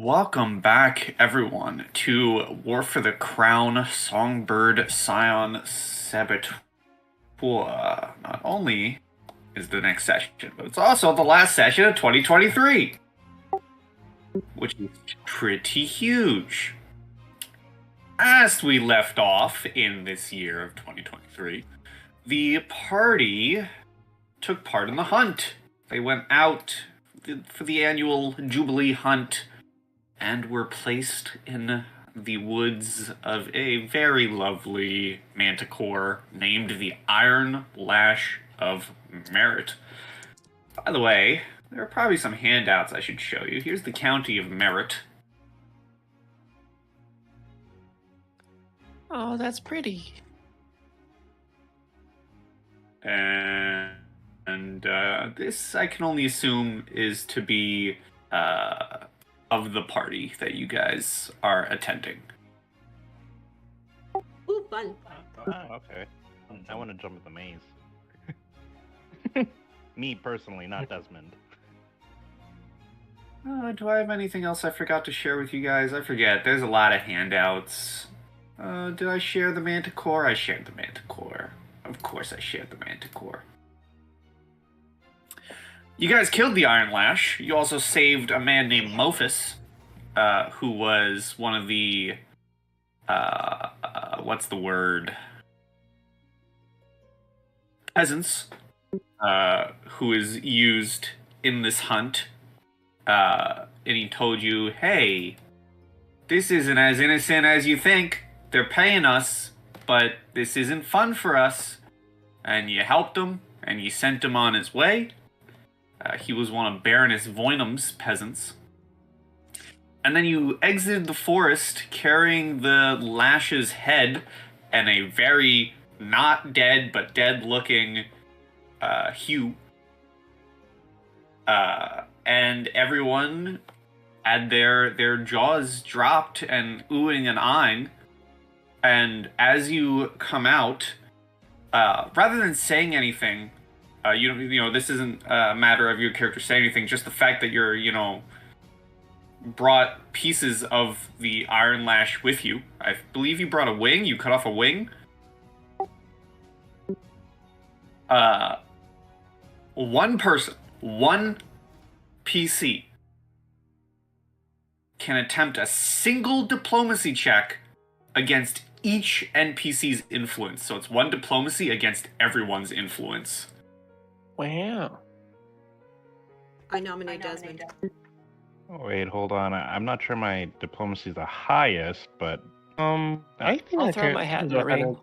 Welcome back, everyone, to War for the Crown, Songbird, Scion, Saboteur. Not only is the next session, but it's also the last session of 2023, which is pretty huge. As we left off in this year of 2023, the party took part in the hunt. They went out for the annual Jubilee hunt and were placed in the woods of a very lovely manticore named the Iron Lash of Merit. By the way, there are probably some handouts I should show you. Here's the county of Merit. Oh, that's pretty. And this, I can only assume, is to be of the party that you guys are attending. Ooh, fun. Okay. I want to jump at the maze. Me personally, not Desmond. Do I have anything else I forgot to share with you guys? I forget. There's a lot of handouts. Did I share the manticore? I shared the manticore. Of course I shared the manticore. You guys killed the Iron Lash. You also saved a man named Mophis, who was one of the, what's the word? Peasants, who is used in this hunt. And he told you, hey, this isn't as innocent as you think. They're paying us, but this isn't fun for us. And you helped him, and you sent him on his way. He was one of Baroness Voynam's peasants. And then you exited the forest carrying the Lash's head and a very not dead but dead looking Hugh. And everyone had their jaws dropped and oohing and eyeing. And as you come out, rather than saying anything, this isn't a matter of your character saying anything, just the fact that you're, brought pieces of the Iron Lash with you. I believe you brought a wing. You cut off a wing. One person, one PC can attempt a single diplomacy check against each NPC's influence. So it's one diplomacy against everyone's influence. Wow. I nominate Desmond. Oh, wait, hold on. I'm not sure my diplomacy is the highest, but I think I'll I throw can my hat in the ring.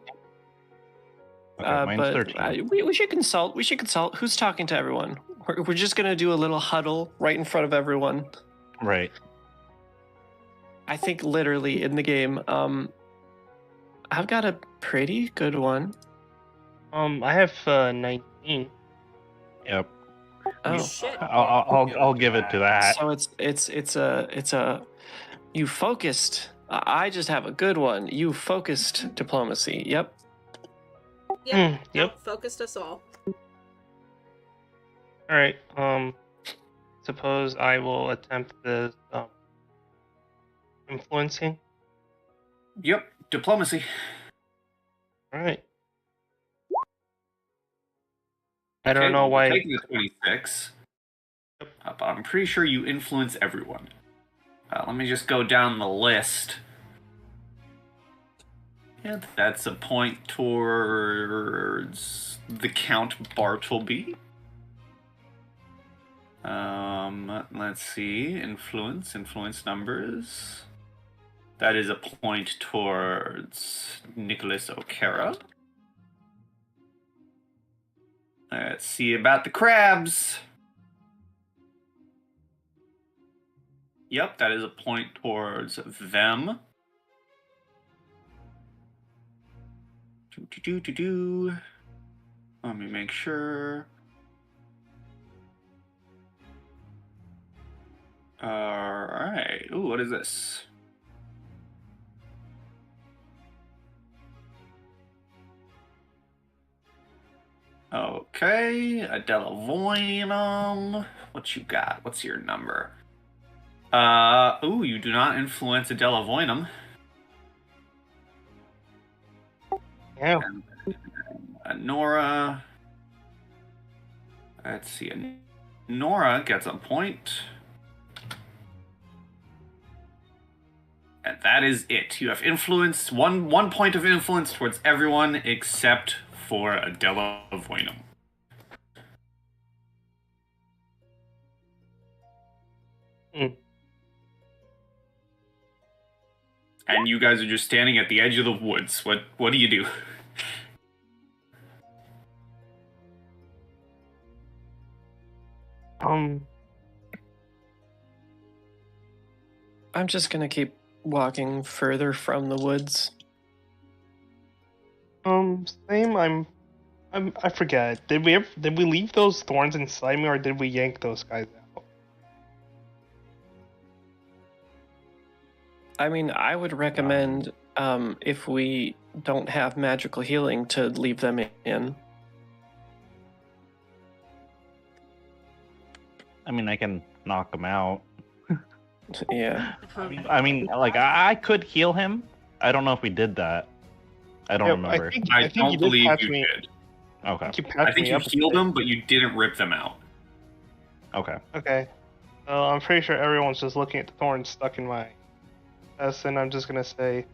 okay, mine's But 13. we should consult. We should consult. Who's talking to everyone? We're just gonna do a little huddle right in front of everyone. Right. I think literally in the game. I've got a pretty good one. I have 19. Yep. Oh, Shit. I'll give it to that. so it's a you focused. I just have a good one. You focused diplomacy. Yep. Yep. Yep. Focused us all. All right. Suppose I will attempt the influencing. Yep, diplomacy. All right. I don't know why. Taking the 26. But I'm pretty sure you influence everyone. Let me just go down the list. Yeah, that's a point towards the Count Bartleby. Let's see. Influence numbers. That is a point towards Nicholas O'Cara. Let's see about the crabs. Yep, that is a point towards them. Let me make sure. Alright. Ooh, what is this? Okay, Adela Voynam. What you got? What's your number? You do not influence Adela Voynam. Yeah. Nora. Let's see. Nora gets a point. And that is it. You have influence, one point of influence towards everyone except for Adela Voynam. And you guys are just standing at the edge of the woods. What do you do? I'm just gonna keep walking further from the woods. Same. I forget. Did we leave those thorns inside me, or did we yank those guys out? I mean, I would recommend, if we don't have magical healing, to leave them in. I mean, I can knock him out. Yeah. I mean, like, I could heal him. I don't know if we did that. I don't remember. I don't believe you did. Okay. I think you healed them, but you didn't rip them out. Okay. Okay. I'm pretty sure everyone's just looking at the thorns stuck in my chest, and I'm just gonna say,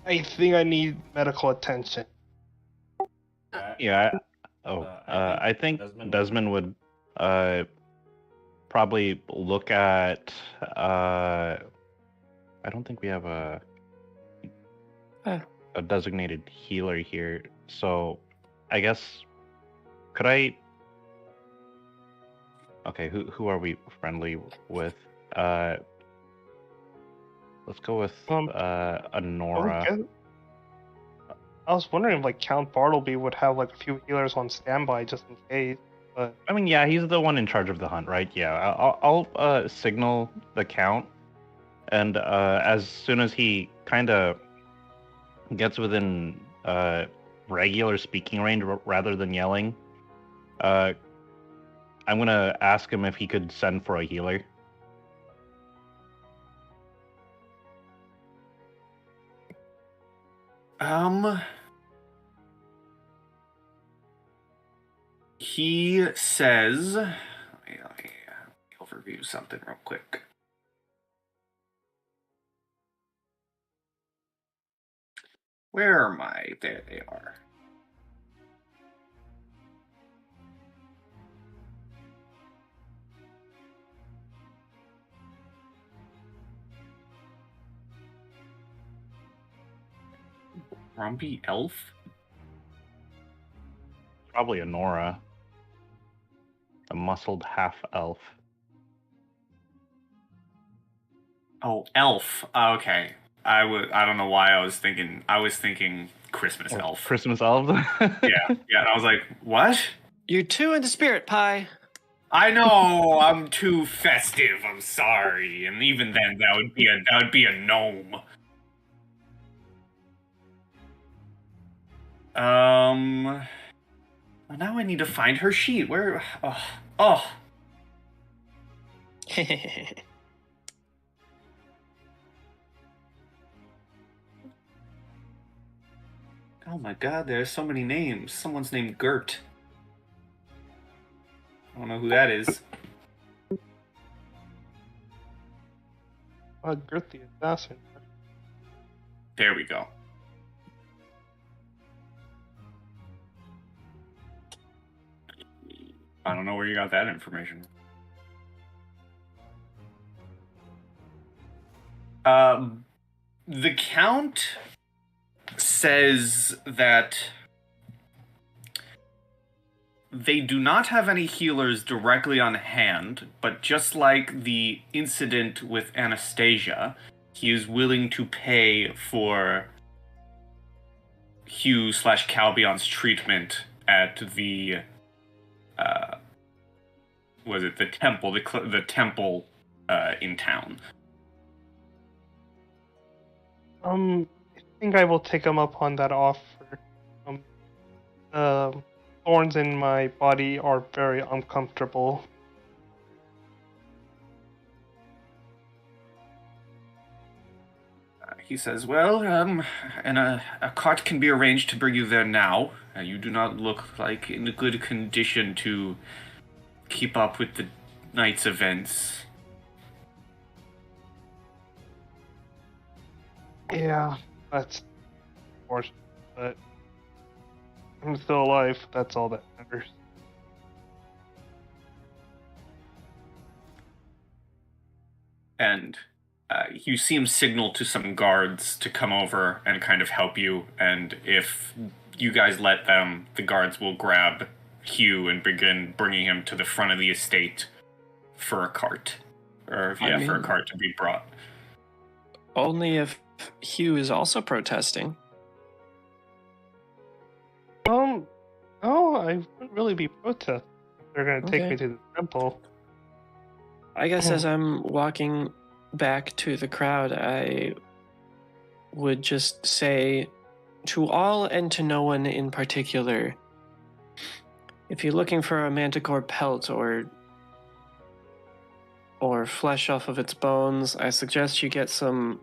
I think I need medical attention. Yeah. I think Desmond would probably look at. I don't think we have a designated healer here, so I guess could I? Okay, who are we friendly with? Let's go with a Nora. I was wondering if like Count Bartleby would have like a few healers on standby just in case. But I mean, yeah, he's the one in charge of the hunt, right? Yeah, I'll signal the Count, and as soon as he kind of gets within regular speaking range rather than yelling, I'm gonna ask him if he could send for a healer. He says, let me overview something real quick. Where am I? There they are. Grumpy elf? Probably a Nora. A muscled half elf. Oh, elf. Okay. I don't know why I was thinking Christmas elf. Christmas elf? Yeah. And I was like, what? You're too into spirit pie. I know, I'm too festive. I'm sorry. And even then, that would be a gnome. Well, now I need to find her sheet. Where? Oh. Oh my God! There's so many names. Someone's named Gert. I don't know who that is. Gert the assassin. There we go. I don't know where you got that information. The Count says that they do not have any healers directly on hand, but just like the incident with Anastasia, he is willing to pay for Hugh/Calbion's treatment at the was it the temple, the temple in town. I think I will take him up on that offer. Thorns in my body are very uncomfortable. he says, well, and a cart can be arranged to bring you there now. You do not look like in a good condition to keep up with the night's events. Yeah, that's unfortunate, but I'm still alive. That's all that matters. And you see him signal to some guards to come over and kind of help you. And if you guys let them, the guards will grab Hugh and begin bringing him to the front of the estate for a cart. Or, I for a mean- cart to be brought. Only if Hugh is also protesting. Oh, I wouldn't really be protesting if they're gonna take Okay. me to the temple. I guess as I'm walking back to the crowd, I would just say to all and to no one in particular, if you're looking for a manticore pelt or flesh off of its bones, I suggest you get some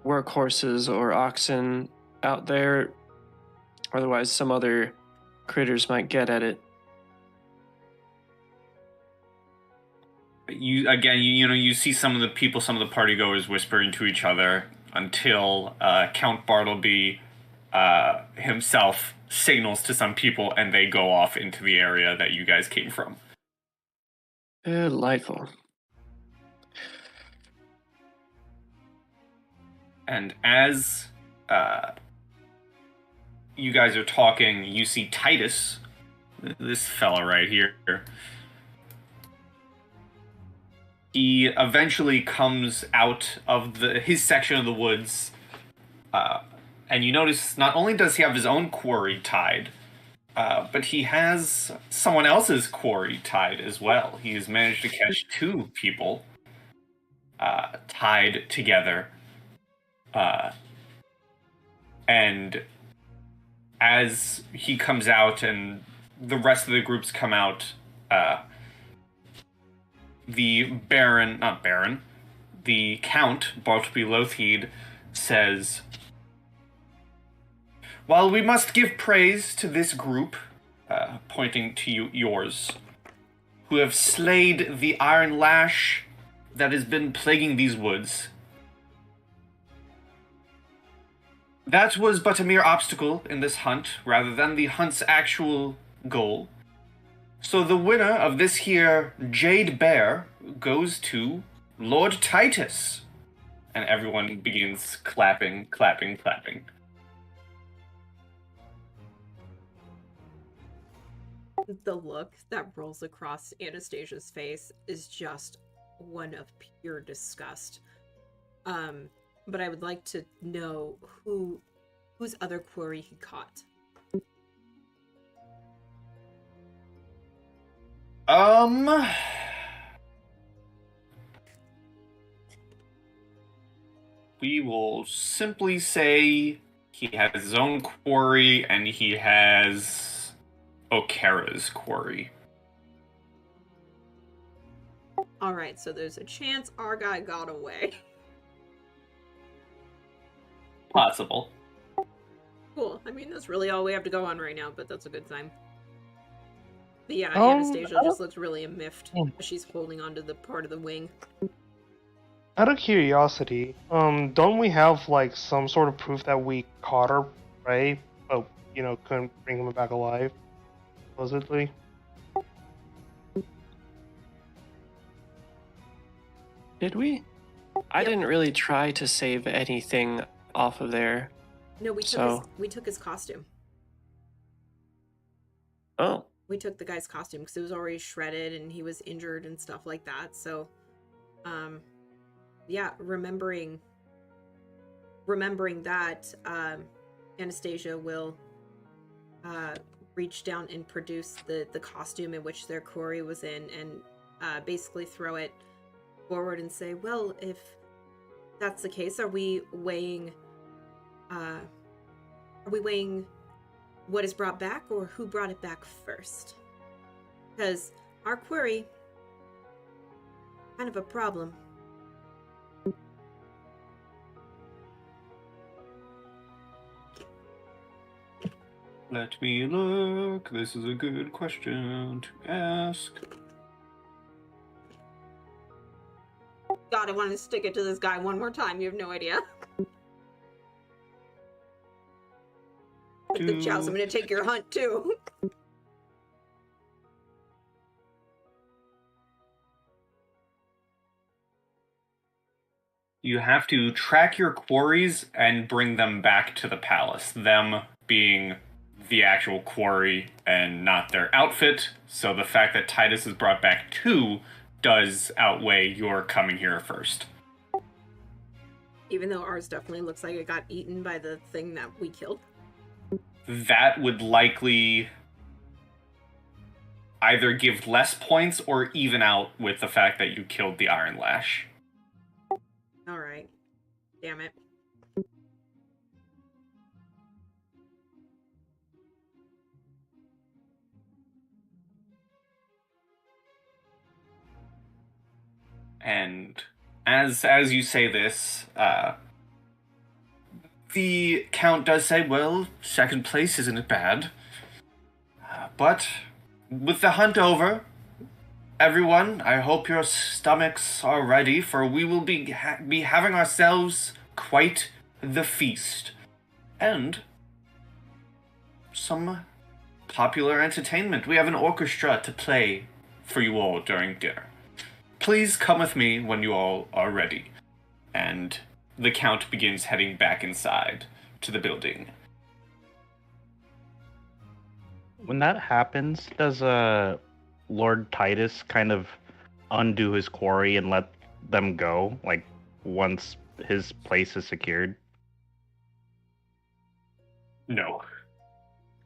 workhorses or oxen out there. Otherwise, some other critters might get at it. You see some of the people, some of the partygoers whispering to each other until Count Bartleby himself signals to some people and they go off into the area that you guys came from. Delightful. And as you guys are talking, you see Titus, this fella right here. He eventually comes out of his section of the woods, and you notice not only does he have his own quarry tied, but he has someone else's quarry tied as well. He has managed to catch two people tied together. And as he comes out and the rest of the groups come out, the Count, Bartleby Lothheed, says, while we must give praise to this group, pointing to yours, who have slayed the iron lash that has been plaguing these woods, that was but a mere obstacle in this hunt, rather than the hunt's actual goal. So the winner of this here Jade Bear goes to Lord Titus. And everyone begins clapping. The look that rolls across Anastasia's face is just one of pure disgust. But I would like to know whose other quarry he caught. We will simply say he has his own quarry and he has Okara's quarry. Alright, so there's a chance our guy got away. Possible. Cool. I mean, that's really all we have to go on right now, but that's a good sign. But yeah, Um, Anastasia just looks really miffed. She's holding onto the part of the wing. Out of curiosity, don't we have like some sort of proof that we caught her, right? Oh, couldn't bring him back alive, supposedly. Did we? I Yep. didn't really try to save anything off of there. No, we took his costume. Oh, We took the guy's costume because it was already shredded and he was injured and stuff like that. So, yeah, remembering that, Anastasia will reach down and produce the costume in which their quarry was in and basically throw it forward and say, well, if that's the case, are we weighing what is brought back or who brought it back first? Because our quarry, kind of a problem. Let me look. This is a good question to ask. God, I want to stick it to this guy one more time. You have no idea. With the chows, I'm going to take your hunt too. You have to track your quarries and bring them back to the palace. Them being the actual quarry and not their outfit. So the fact that Titus is brought back too does outweigh your coming here first. Even though ours definitely looks like it got eaten by the thing that we killed. That would likely either give less points or even out with the fact that you killed the Iron Lash. Alright. Damn it. And as you say this, the Count does say, well, second place isn't bad. But with the hunt over, everyone, I hope your stomachs are ready, for we will be having ourselves quite the feast. And some popular entertainment. We have an orchestra to play for you all during dinner. Please come with me when you all are ready. And the Count begins heading back inside to the building. When that happens, does Lord Titus kind of undo his quarry and let them go, like, once his place is secured? No.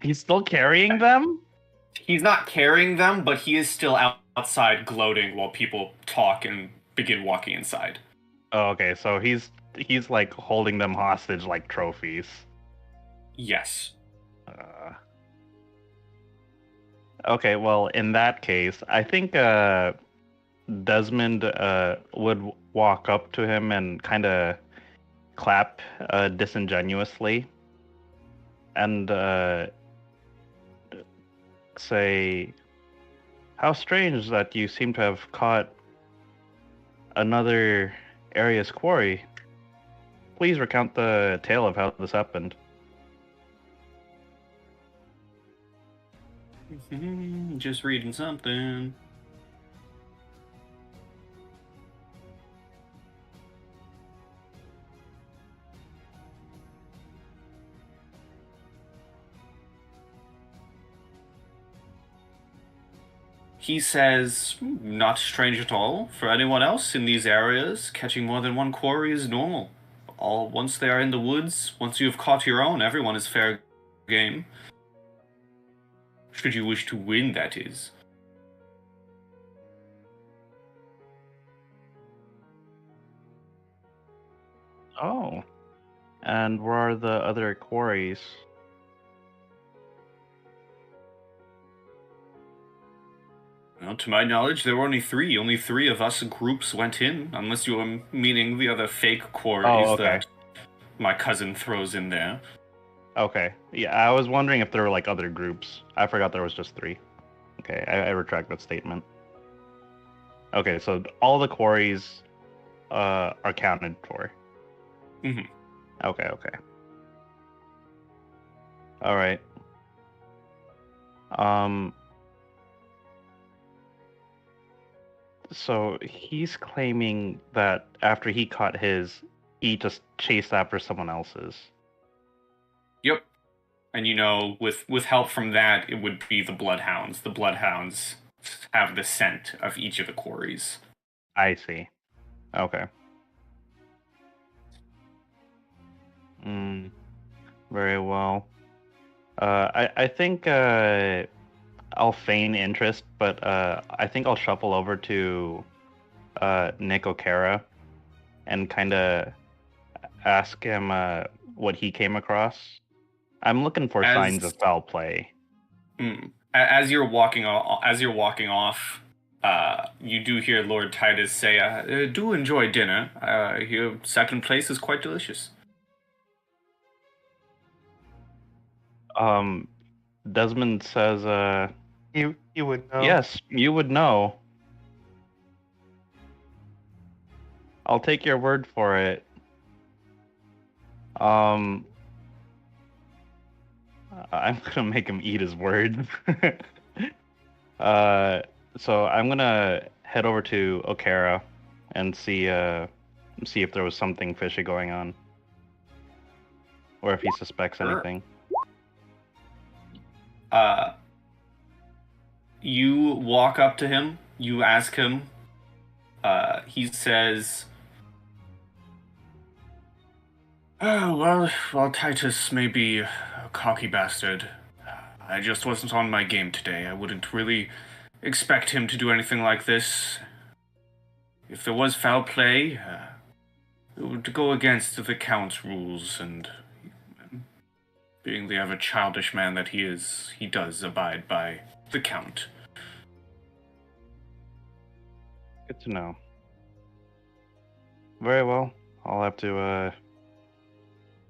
He's still carrying them? He's not carrying them, but he is still outside gloating while people talk and begin walking inside. Oh, okay, so he's like holding them hostage like trophies. Yes. Okay, well, in that case, I think Desmond would walk up to him and kind of clap disingenuously and say, "How strange that you seem to have caught another area's quarry. Please recount the tale of how this happened." Just reading something. He says, not strange at all. For anyone else in these areas, catching more than one quarry is normal. Once they are in the woods, once you have caught your own, everyone is fair game. Should you wish to win, that is. Oh. And where are the other quarries? Well, to my knowledge, there were only three. Only three of us groups went in, unless you are meaning the other fake quarries that my cousin throws in there. Okay. Yeah, I was wondering if there were like other groups. I forgot there was just three. Okay, I retract that statement. Okay, so all the quarries are counted for. Mm-hmm. Okay. All right. So he's claiming that after he caught his, he just chased after someone else's. Yep. And with help from that, it would be the Bloodhounds. The Bloodhounds have the scent of each of the quarries. I see. Okay. Very well. I think I'll feign interest, but I think I'll shuffle over to Nick O'Cara and kind of ask him what he came across. I'm looking for signs of foul play. As you're walking off, you do hear Lord Titus say, "Do enjoy dinner. Your second place is quite delicious." Desmond says, You would know. yes, you would know. I'll take your word for it. I'm gonna make him eat his words. So I'm gonna head over to Okara and see if there was something fishy going on, or if he suspects Sure. anything. You walk up to him, you ask him, he says, "Oh, well, Titus may be a cocky bastard. I just wasn't on my game today. I wouldn't really expect him to do anything like this. If there was foul play, it would go against the Count's rules, and being the ever childish man that he is, he does abide by the Count." Good to know. Very well. I'll have to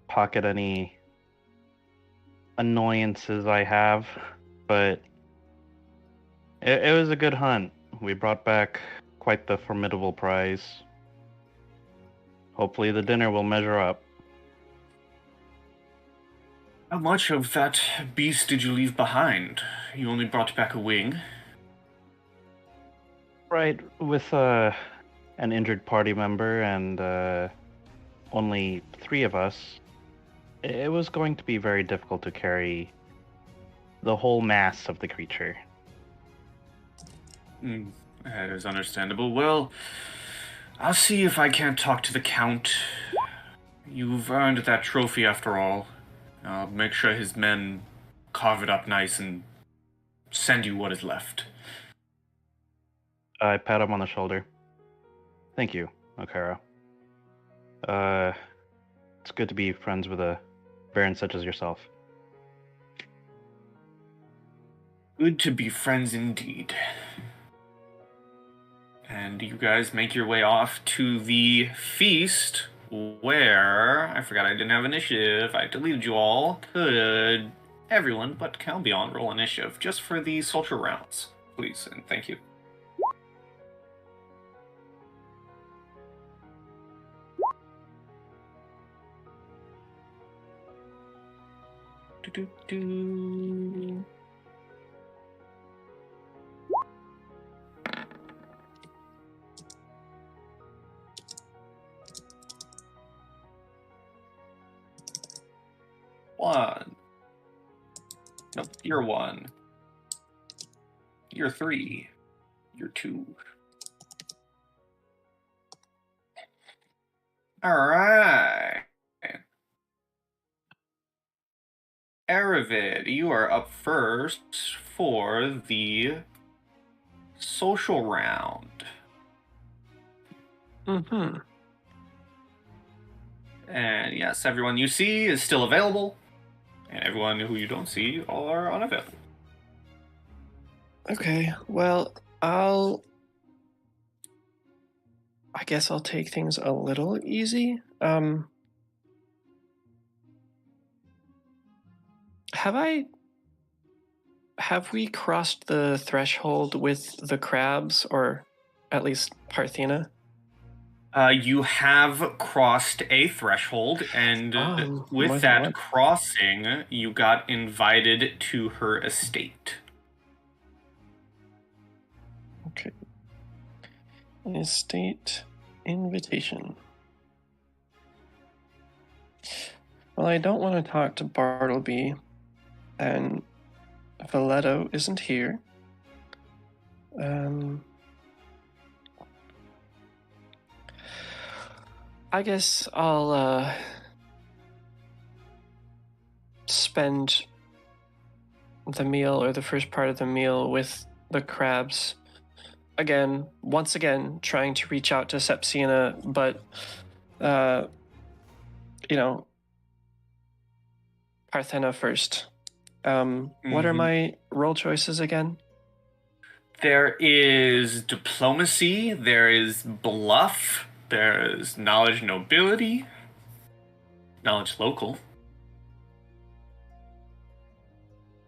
pocket any annoyances I have, but it was a good hunt. We brought back quite the formidable prize. Hopefully the dinner will measure up. How much of that beast did you leave behind? You only brought back a wing. Right, with an injured party member and only 3 of us, it was going to be very difficult to carry the whole mass of the creature. That is understandable. Well, I'll see if I can't talk to the Count. You've earned that trophy after all. I'll make sure his men carve it up nice and send you what is left. I pat him on the shoulder. Thank you, Okara. It's good to be friends with a baron such as yourself. Good to be friends indeed. And you guys make your way off to the feast, where I forgot I didn't have initiative. I deleted you all. Could everyone but Calbion roll initiative just for the social rounds, please, and thank you. Do-do-do. One. Nope, you're 1. You're 3. You're 2. Alright. Erivid, you are up first for the social round. Mm-hmm. And yes, everyone you see is still available, and everyone who you don't see are unavailable. Okay, well, I guess I'll take things a little easy. Have we crossed the threshold with the crabs, or at least Parthena? You have crossed a threshold, and more with than that one. crossing, you got invited to her estate. Okay. Estate invitation. Well, I don't want to talk to Bartleby, and Valetto isn't here. I guess I'll spend the meal, or the first part of the meal, with the crabs. Once again, trying to reach out to Sepsina, but Parthena first. What are my role choices again? There is diplomacy, there is bluff, there is knowledge nobility, knowledge local.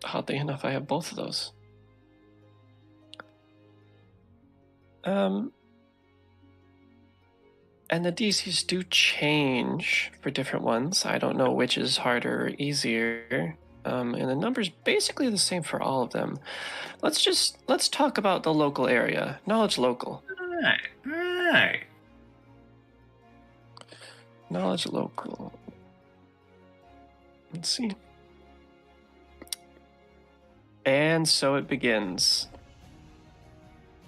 Oddly enough, I have both of those. And the DCs do change for different ones. I don't know which is harder or easier. And the number's basically the same for all of them. Let's talk about the local area. Knowledge local. Alright. Knowledge local. Let's see. And so it begins.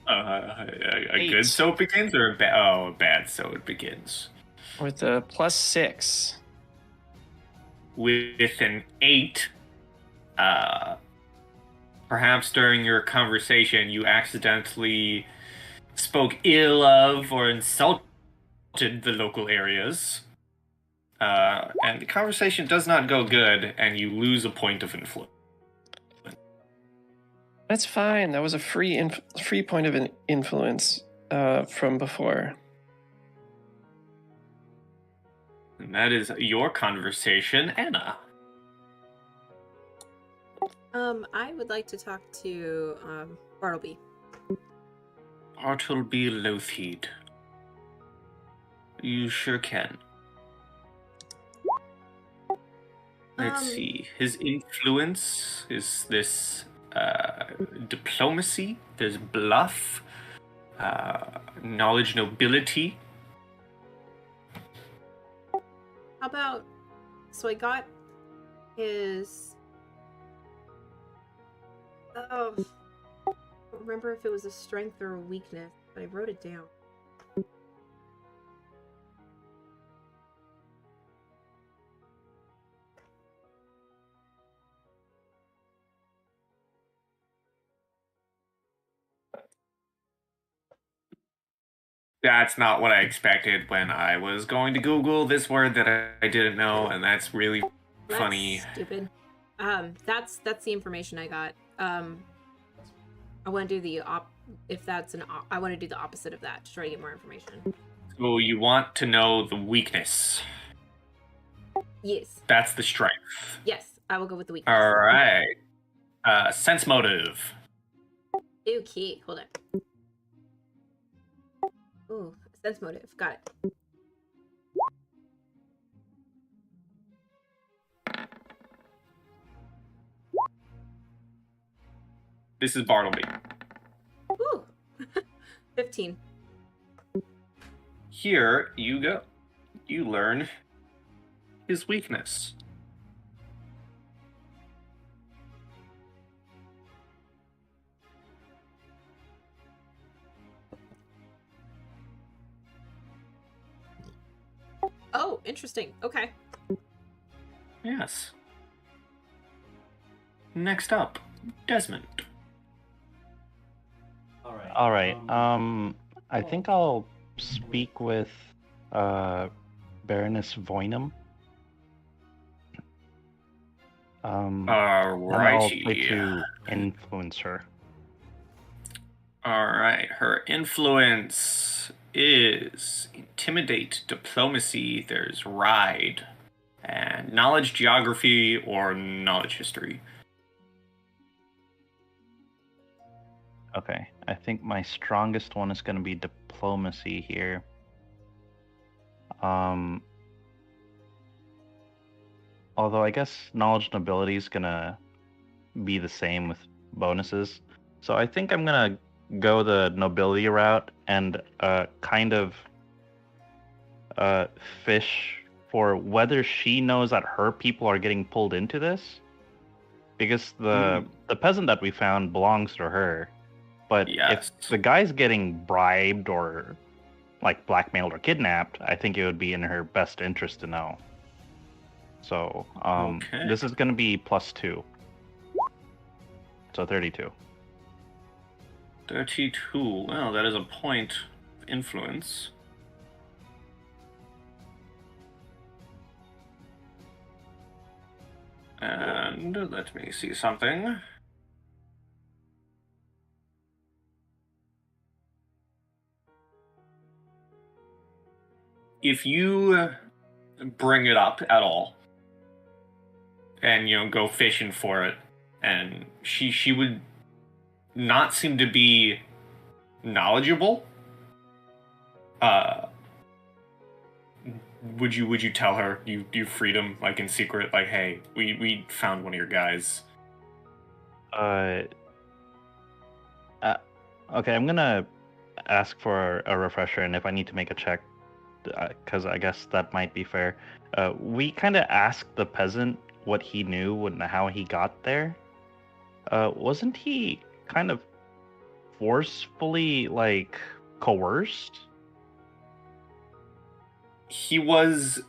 A good so it begins, or a bad so it begins? With a +6. With an 8, perhaps during your conversation you accidentally spoke ill of or insulted the local areas. And the conversation does not go good, and you lose a point of influence. That's fine. That was a free point of influence from before. And that is your conversation, Anna. I would like to talk to Bartleby. Bartleby Lothheed. You sure can. Let's see. His influence is this diplomacy, there's bluff, knowledge nobility. How about, so I got his, I don't remember if it was a strength or a weakness, but I wrote it down. That's not what I expected when I was going to Google this word that I didn't know, and that's really funny. Stupid. That's the information I got. I want to do the I want to do the opposite of that to try to get more information. So you want to know the weakness. Yes. That's the strength. Yes, I will go with the weakness. All right. Sense motive. Okay, hold on. Ooh, sense motive. Got it. This is Bartleby. Ooh. 15. Here you go. You learn his weakness. Oh, interesting. Okay. Yes. Next up, Desmond. All right. I think I'll speak with Baroness Voynam. And I'll Alrighty. try to influence her. Alright, her influence is intimidate, diplomacy, there's ride, and knowledge, geography, or knowledge history. Okay, I think my strongest one is going to be diplomacy here. Although I guess knowledge and ability is going to be the same with bonuses. So I think I'm going to go the nobility route and kind of fish for whether she knows that her people are getting pulled into this. Because the peasant that we found belongs to her. But Yes. if the guy's getting bribed or like blackmailed or kidnapped, I think it would be in her best interest to know. So Okay. this is going to be +2. So 32. 32. Well, that is a point of influence. And let me see something. If you bring it up at all, and go fishing for it, and she would not seem to be knowledgeable. Would you tell her you freed him, like, in secret, like, hey, we found one of your guys? Okay, I'm gonna ask for a refresher, and if I need to make a check, because I guess that might be fair. We kind of asked the peasant what he knew and how he got there. Wasn't he kind of forcefully, like, coerced? He was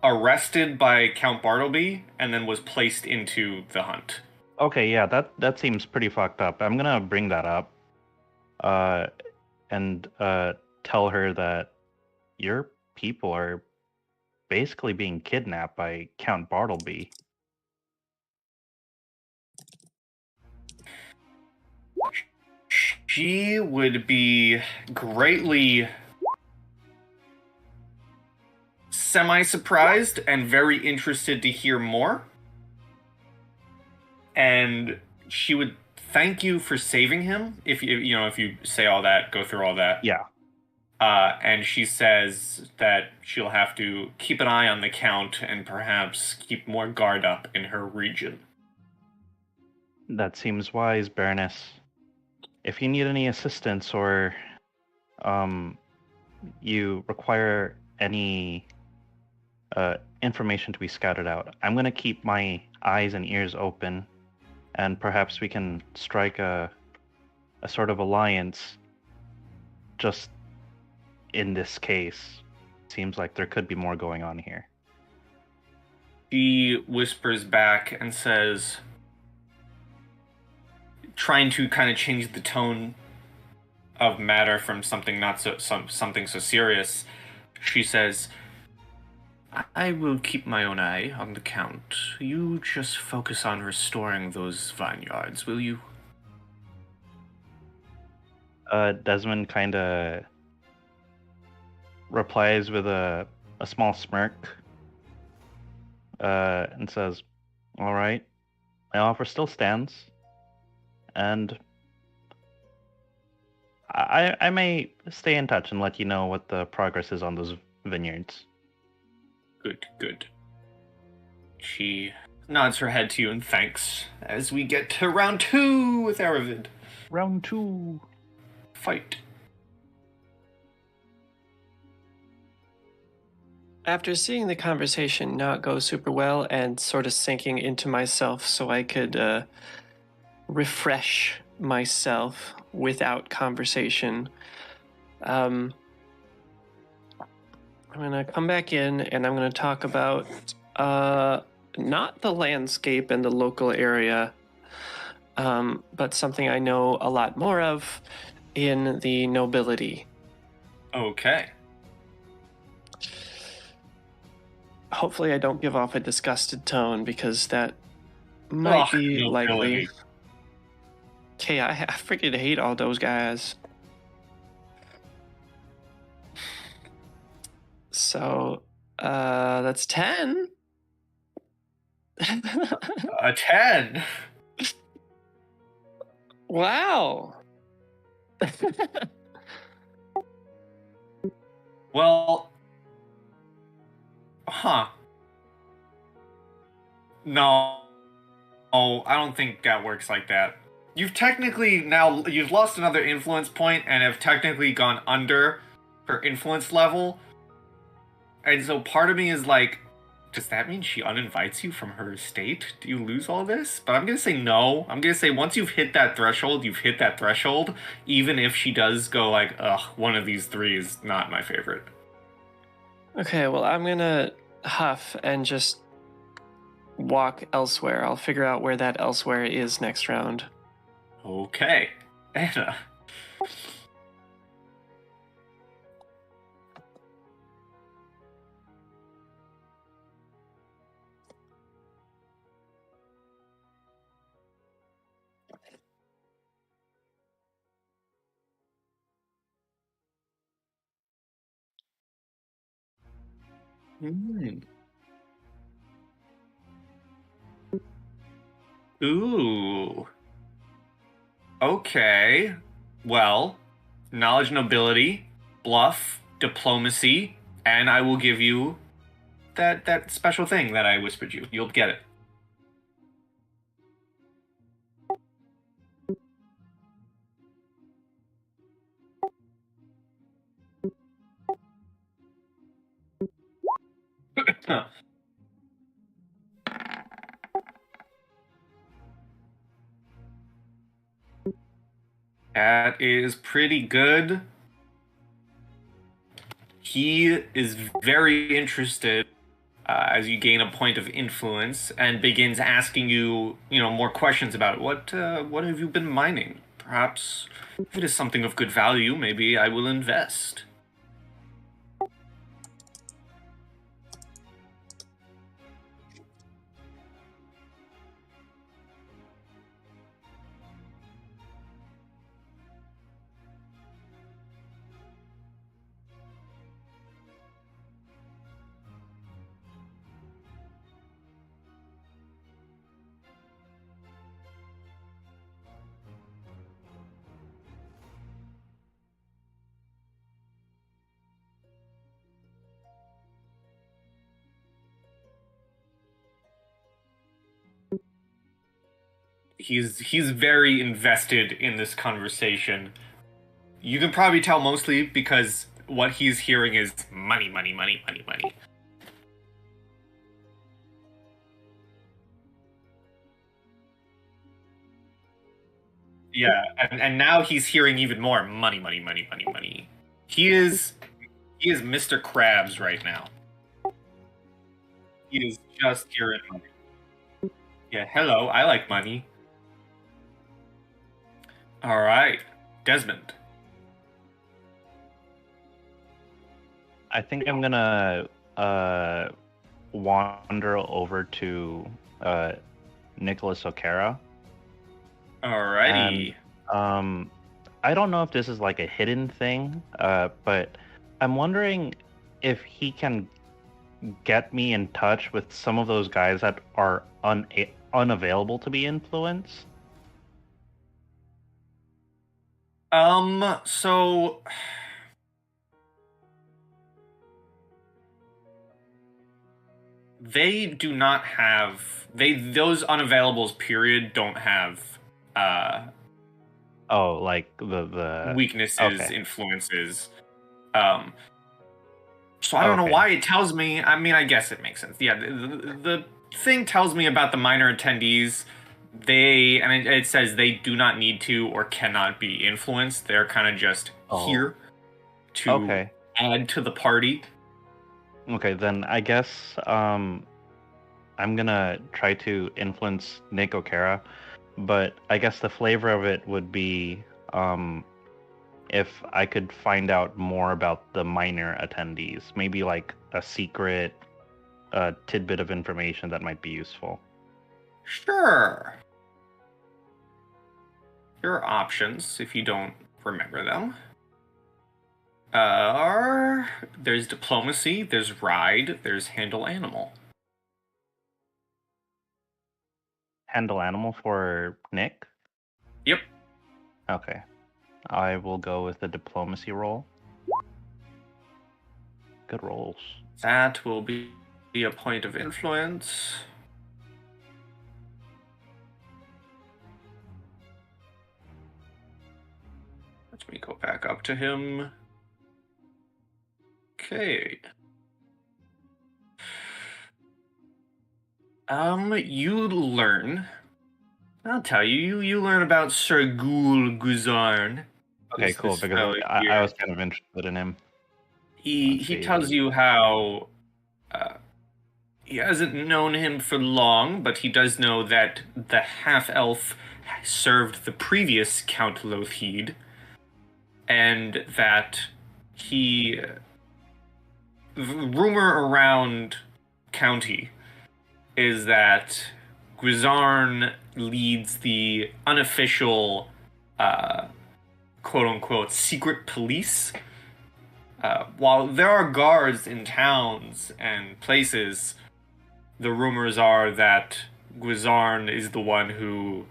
arrested by Count Bartleby and then was placed into the hunt. Okay, yeah, that seems pretty fucked up. I'm gonna bring that up, and tell her that your people are basically being kidnapped by Count Bartleby. She would be greatly semi-surprised and very interested to hear more. And she would thank you for saving him, if you say all that, go through all that. Yeah. And she says that she'll have to keep an eye on the Count and perhaps keep more guard up in her region. That seems wise, Baroness. If you need any assistance or you require any information to be scouted out, I'm going to keep my eyes and ears open, and perhaps we can strike a sort of alliance just in this case. Seems like there could be more going on here. She whispers back and says, trying to kind of change the tone of matter from something something so serious, she says, I will keep my own eye on the Count. You just focus on restoring those vineyards, will you? Desmond kind of replies with a small smirk, and says, all right, my offer still stands, and I may stay in touch and let you know what the progress is on those vineyards. Good. She nods her head to you and thanks as we get to round 2 with Erivid. Round 2. Fight. After seeing the conversation not go super well and sort of sinking into myself so I could refresh myself without conversation, I'm going to come back in and I'm going to talk about not the landscape and the local area, but something I know a lot more of in the nobility. Okay. Hopefully I don't give off a disgusted tone, because that might be likely. Okay, I freaking hate all those guys. So, that's 10. A 10. Wow. Well, no, I don't think that works like that. You've lost another influence point and have technically gone under her influence level. And so part of me is like, does that mean she uninvites you from her estate? Do you lose all this? But I'm going to say no. I'm going to say once you've hit that threshold, you've hit that threshold, even if she does go like, ugh, one of these 3 is not my favorite. Okay, well, I'm going to huff and just walk elsewhere. I'll figure out where that elsewhere is next round. Okay. Anna. Ooh. Okay. Well, knowledge and ability, bluff, diplomacy, and I will give you that special thing that I whispered you. You'll get it. That is pretty good. He is very interested as you gain a point of influence and begins asking you, more questions about it. What have you been mining? Perhaps if it is something of good value, maybe I will invest. He's very invested in this conversation. You can probably tell mostly because what he's hearing is money, money, money, money, money. Yeah, and now he's hearing even more money, money, money, money, money. He is Mr. Krabs right now. He is just hearing money. Yeah, hello, I like money. All right, Desmond. I think I'm gonna wander over to Nicholas O'Cara. Alrighty. And, I don't know if this is like a hidden thing, but I'm wondering if he can get me in touch with some of those guys that are unavailable to be influenced. So they do not have those unavailables period don't have like the weaknesses, okay. influences. So I don't know why it tells me. I mean, I guess it makes sense. Yeah, the thing tells me about the minor attendees. It says they do not need to or cannot be influenced. They're kind of just here to add to the party. Okay, then I guess I'm gonna try to influence Nick O'Cara, but I guess the flavor of it would be if I could find out more about the minor attendees, maybe like a secret tidbit of information that might be useful. Sure. Your options, if you don't remember them, are there's diplomacy, there's ride, there's handle animal. Handle animal for Nick? Yep. Okay. I will go with the diplomacy roll. Good rolls. That will be a point of influence. Let me go back up to him. Okay. You learn. I'll tell you. You learn about Sir Gul Guzarn. Okay, cool. Because I was kind of interested in him. He tells you how he hasn't known him for long, but he does know that the half-elf served the previous Count Lothheed, and that rumor around county is that Guzarn leads the unofficial quote-unquote secret police. While there are guards in towns and places, the rumors are that Guizarn is the one who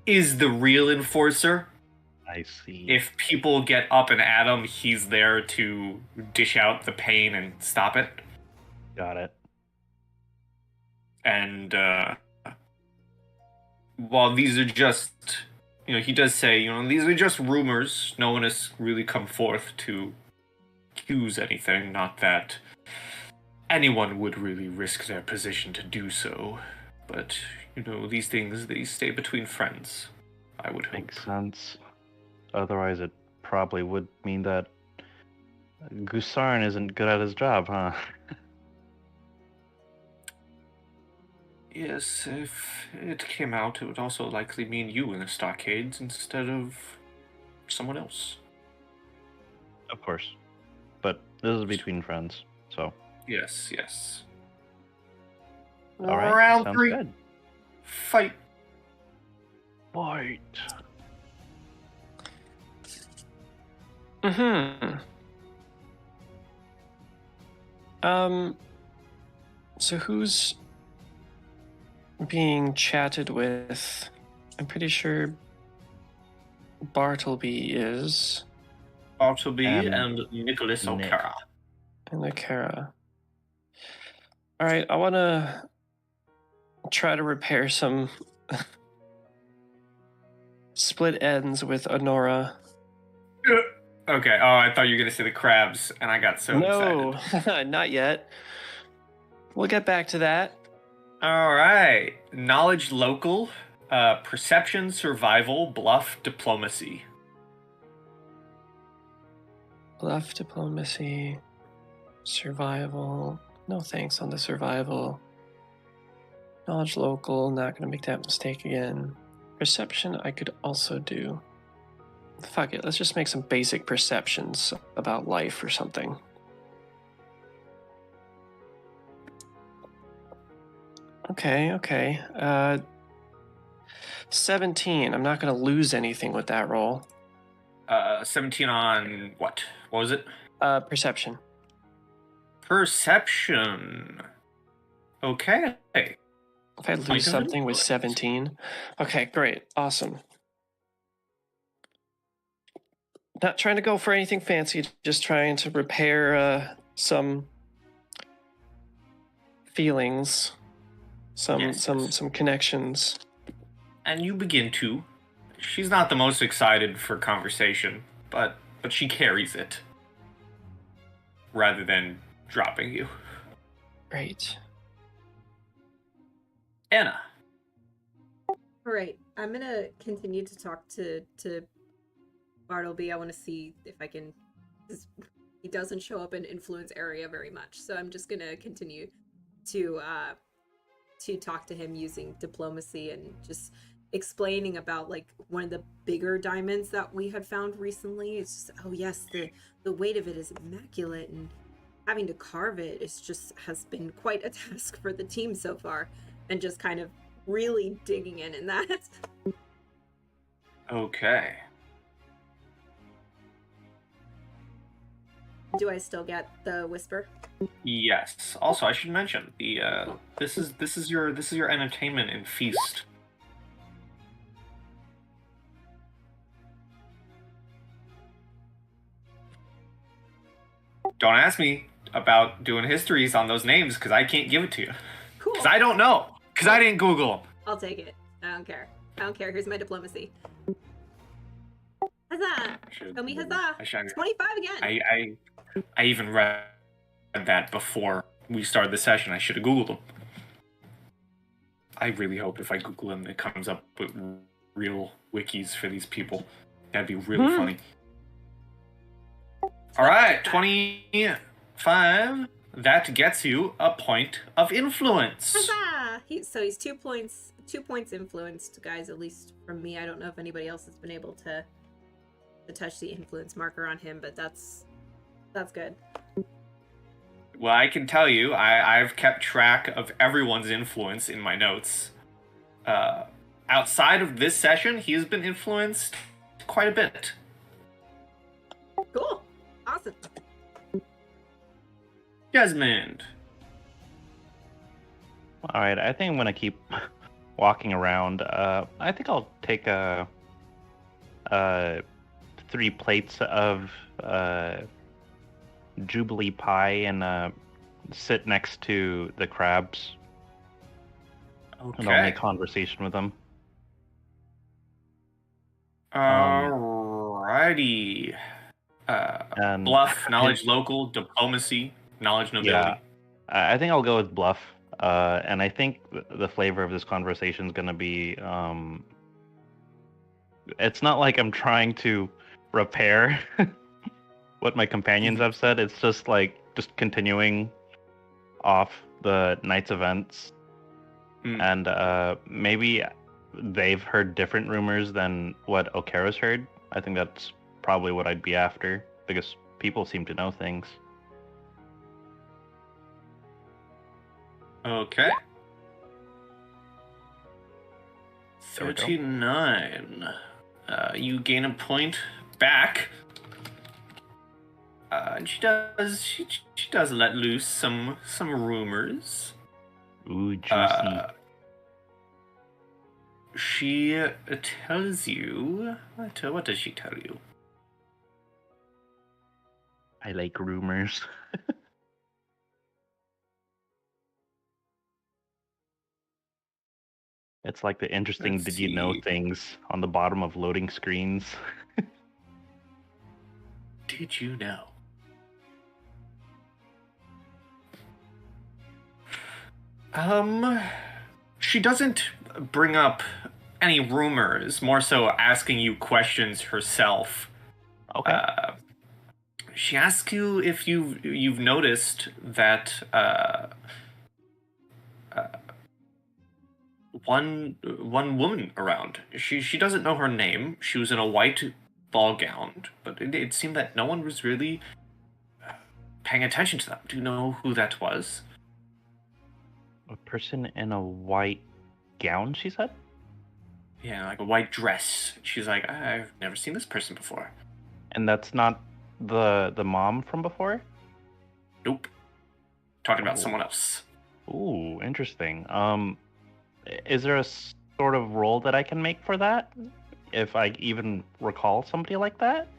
is the real enforcer. I see. If people get up and at him, he's there to dish out the pain and stop it. Got it. And while these are just, he does say, these are just rumors. No one has really come forth to accuse anything. Not that anyone would really risk their position to do so. But, these things, they stay between friends, I would hope. Makes sense. Otherwise, it probably would mean that Guizarn isn't good at his job, huh? Yes, if it came out, it would also likely mean you in the stockades instead of someone else. Of course. But this is between friends, so. Yes, yes. All right, Round sounds 3. good. Fight. Fight. So who's being chatted with? I'm pretty sure Bartleby is. Bartleby and Nicholas Nick. O'Cara. And O'Cara. Alright, I want to try to repair some split ends with Honora. Okay, I thought you were going to say the crabs, and I got so excited. No, not yet. We'll get back to that. Alright. Knowledge local, perception, survival, bluff, diplomacy. Bluff, diplomacy, survival. No thanks on the survival. Knowledge local, not going to make that mistake again. Perception I could also do. Fuck it, let's just make some basic perceptions about life or something. Okay. 17. I'm not going to lose anything with that roll. 17 on what? What was it? Perception. Perception. Okay. If I lose something with 17. Okay, great. Awesome. Not trying to go for anything fancy, just trying to repair some feelings, some connections. And you begin to. She's not the most excited for conversation, but she carries it. Rather than dropping you. Great. Anna. All right, I'm gonna continue to talk to Bartleby. I want to see if I can. He doesn't show up in influence area very much, so I'm just gonna continue to talk to him using diplomacy and just explaining about like one of the bigger diamonds that we had found recently. It's just, oh yes, the weight of it is immaculate, and having to carve it has been quite a task for the team so far, and just kind of really digging in that. Okay. Do I still get the whisper? Yes. Also, I should mention the this is your entertainment and feast. Don't ask me about doing histories on those names because I can't give it to you. Cool. Because I don't know. Because I didn't Google them. I'll take it. I don't care. Here's my diplomacy. Huzzah! Show me huzzah! 25 again! I even read that before we started the session. I should have Googled them. I really hope if I Google them, it comes up with real wikis for these people. That'd be really funny. Alright, 25. That gets you a point of influence. Huzzah! He's 2 points influenced, guys, at least from me. I don't know if anybody else has been able to touch the influence marker on him, but that's good. Well, I can tell you, I've kept track of everyone's influence in my notes. Outside of this session, he has been influenced quite a bit. Cool. Awesome. Desmond. All right, I think I'm gonna keep walking around. I think I'll take 3 plates of Jubilee pie and sit next to the crabs, and I'll make Okay. conversation with them. Alrighty. And Bluff, knowledge local, diplomacy, knowledge nobility. yeah, I think I'll go with bluff. And I think the flavor of this conversation is gonna be, it's not like I'm trying to repair what my companions have said. It's just like just continuing off the night's events, and maybe they've heard different rumors than what Okara's heard. I think that's probably what I'd be after, because people seem to know things. Okay. There we go. 39. You gain a point back. And she does let loose some rumors. Ooh, juicy. She tells you what does she tell you? I like rumors. It's like the interesting Let's did you know see. things on the bottom of loading screens. Did you know? She doesn't bring up any rumors, more so asking you questions herself. Okay. She asks you if you've noticed that one woman around. She doesn't know her name. She was in a white ball gown, but it seemed that no one was really paying attention to them. Do you know who that was? A person in a white gown, she said? Yeah, like a white dress. She's like, I've never seen this person before. And that's not the mom from before? Nope. Talking about Oh. someone else. Ooh, interesting. Is there a sort of role that I can make for that? If I even recall somebody like that?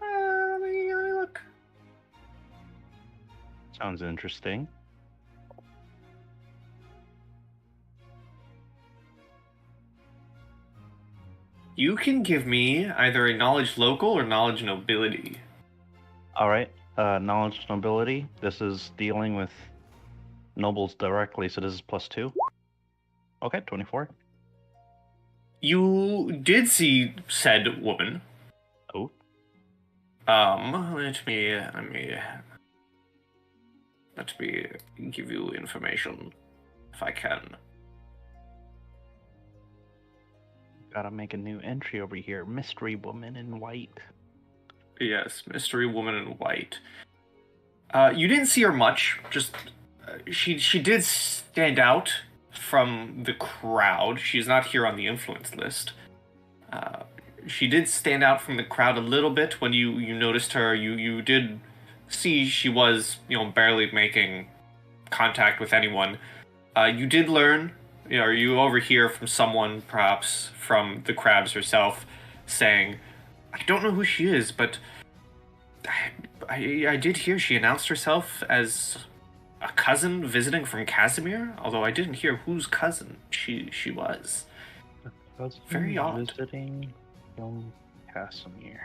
Let me look. Sounds interesting. You can give me either a knowledge local or knowledge nobility. All right. Knowledge nobility. This is dealing with nobles directly, so this is +2. Okay, 24. You did see said woman. Oh. Let me give you information if I can. Gotta make a new entry over here. Mystery woman in white. Yes, mystery woman in white. You didn't see her much. Just she did stand out from the crowd. She's not here on the influence list. She did stand out from the crowd a little bit when you noticed her. You did see she was barely making contact with anyone. You did learn, or you overhear from someone, perhaps from the crabs herself, saying, "I don't know who she is, but I did hear she announced herself as a cousin visiting from Casimir, although I didn't hear whose cousin she was." Very odd. Visiting from Casimir.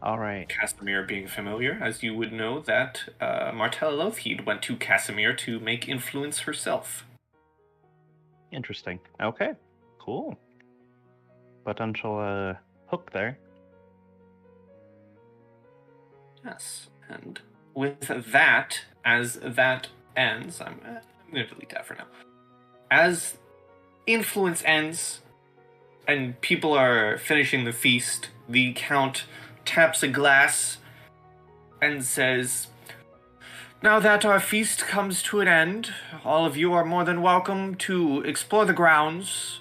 All right. Casimir being familiar, as you would know that Martella Lothheed went to Casimir to make influence herself. Interesting. Okay. Cool. Potential hook there. Yes, and with that, as that ends, I'm going to delete that for now. As influence ends, and people are finishing the feast, the Count taps a glass and says, "Now that our feast comes to an end, all of you are more than welcome to explore the grounds.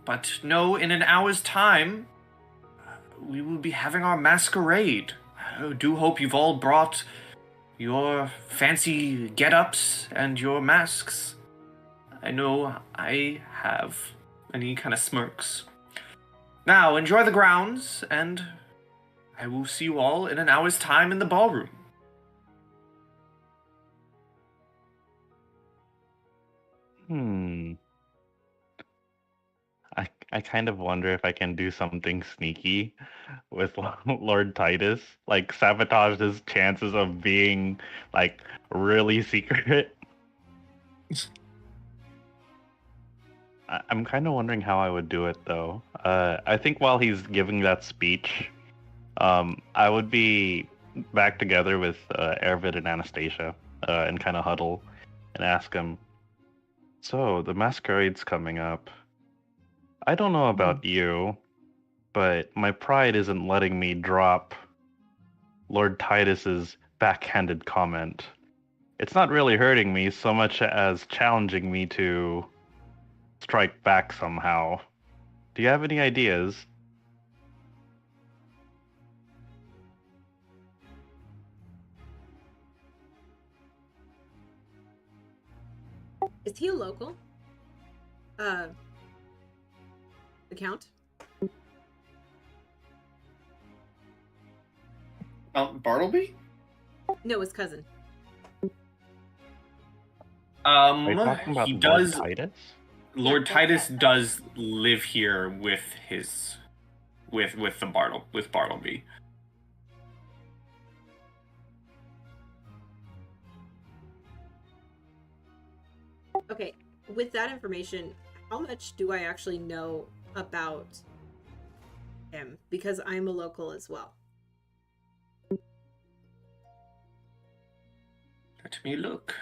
But know in an hour's time, we will be having our masquerade. I do hope you've all brought your fancy get-ups and your masks. I know I have. And he kind of smirks. Now, enjoy the grounds, and I will see you all in an hour's time in the ballroom. I kind of wonder if I can do something sneaky with Lord Titus, like sabotage his chances of being like really secret. I'm kind of wondering how I would do it though. I think while he's giving that speech, I would be back together with Erivid and Anastasia and kind of huddle and ask him, so the masquerade's coming up. I don't know about you, but my pride isn't letting me drop Lord Titus's backhanded comment. It's not really hurting me so much as challenging me to strike back somehow. Do you have any ideas? Is he a local? The Count? Bartleby? No, his cousin. Are you talking about He Lord does. Titus? Lord Yeah, Titus yeah. does live here with his, with Bartleby. Okay, with that information, how much do I actually know about him? Because I'm a local as well. Let me look.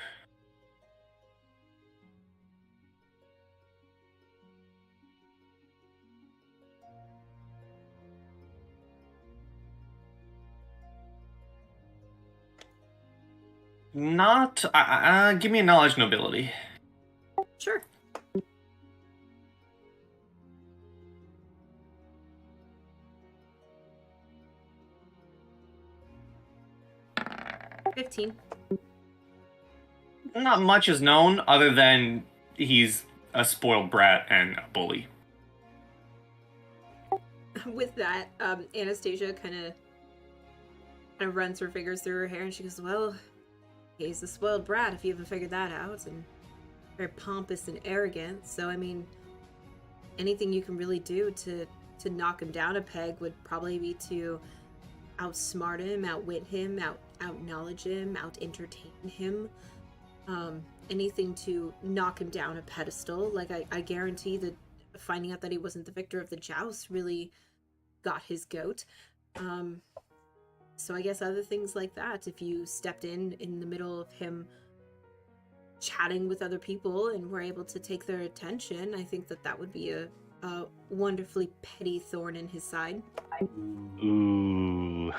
Not. Give me a knowledge nobility. Sure. $15. Not much is known other than he's a spoiled brat and a bully. With that, Anastasia kind of runs her fingers through her hair, and she goes, "Well, he's a spoiled brat if you haven't figured that out, and very pompous and arrogant. So I mean, anything you can really do to knock him down a peg would probably be to outsmart him, outwit him, out-knowledge him, out-entertain him. Anything to knock him down a pedestal. Like, I guarantee that finding out that he wasn't the victor of the joust really got his goat. So I guess other things like that, if you stepped in the middle of him chatting with other people and were able to take their attention, I think that would be a wonderfully petty thorn in his side. Ooh.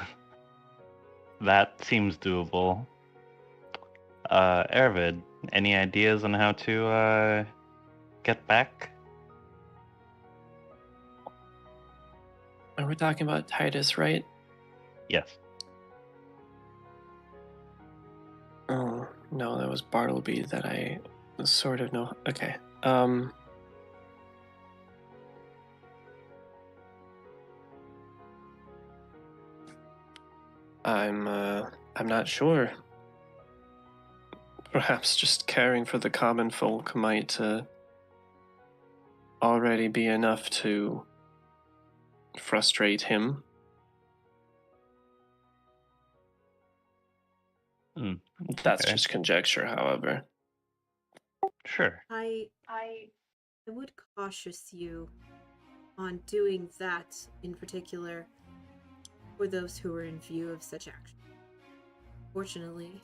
That seems doable. Erivid, any ideas on how to get back? Are we talking about Titus, right? Yes. Oh, no, that was Bartleby that I sort of know. Okay. I'm not sure. Perhaps just caring for the common folk might already be enough to frustrate him. That's Okay. just conjecture, however. Sure. I would cautious you on doing that in particular for those who are in view of such action. Fortunately,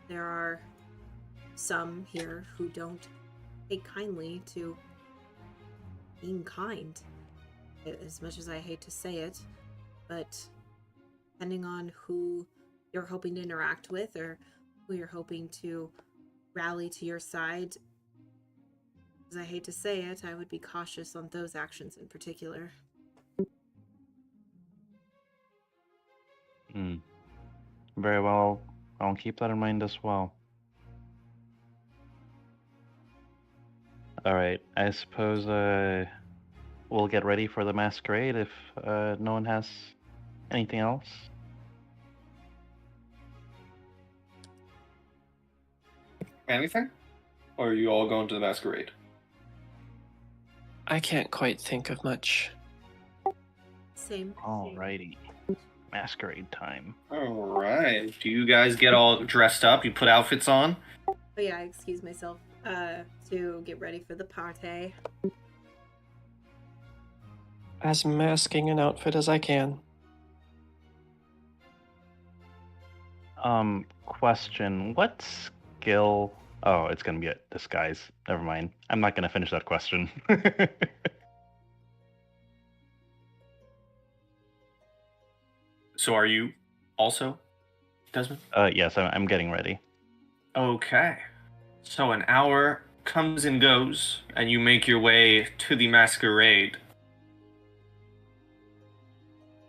there are some here who don't take kindly to being kind, as much as I hate to say it, but depending on who you're hoping to interact with or who you're hoping to rally to your side, as I hate to say it, I would be cautious on those actions in particular. Very well. I'll keep that in mind as well. All right, I suppose we'll get ready for the masquerade if no one has anything else. Anything? Or are you all going to the masquerade? I can't quite think of much. Same. Alrighty. Masquerade time. Alright. Do you guys get all dressed up? You put outfits on? Oh yeah, I excuse myself. To get ready for the party. As masking an outfit as I can. Question. What skill... Oh, it's gonna be a disguise. Never mind. I'm not gonna finish that question. So are you also, Desmond? Yes, I'm getting ready. Okay. So an hour comes and goes, and you make your way to the masquerade.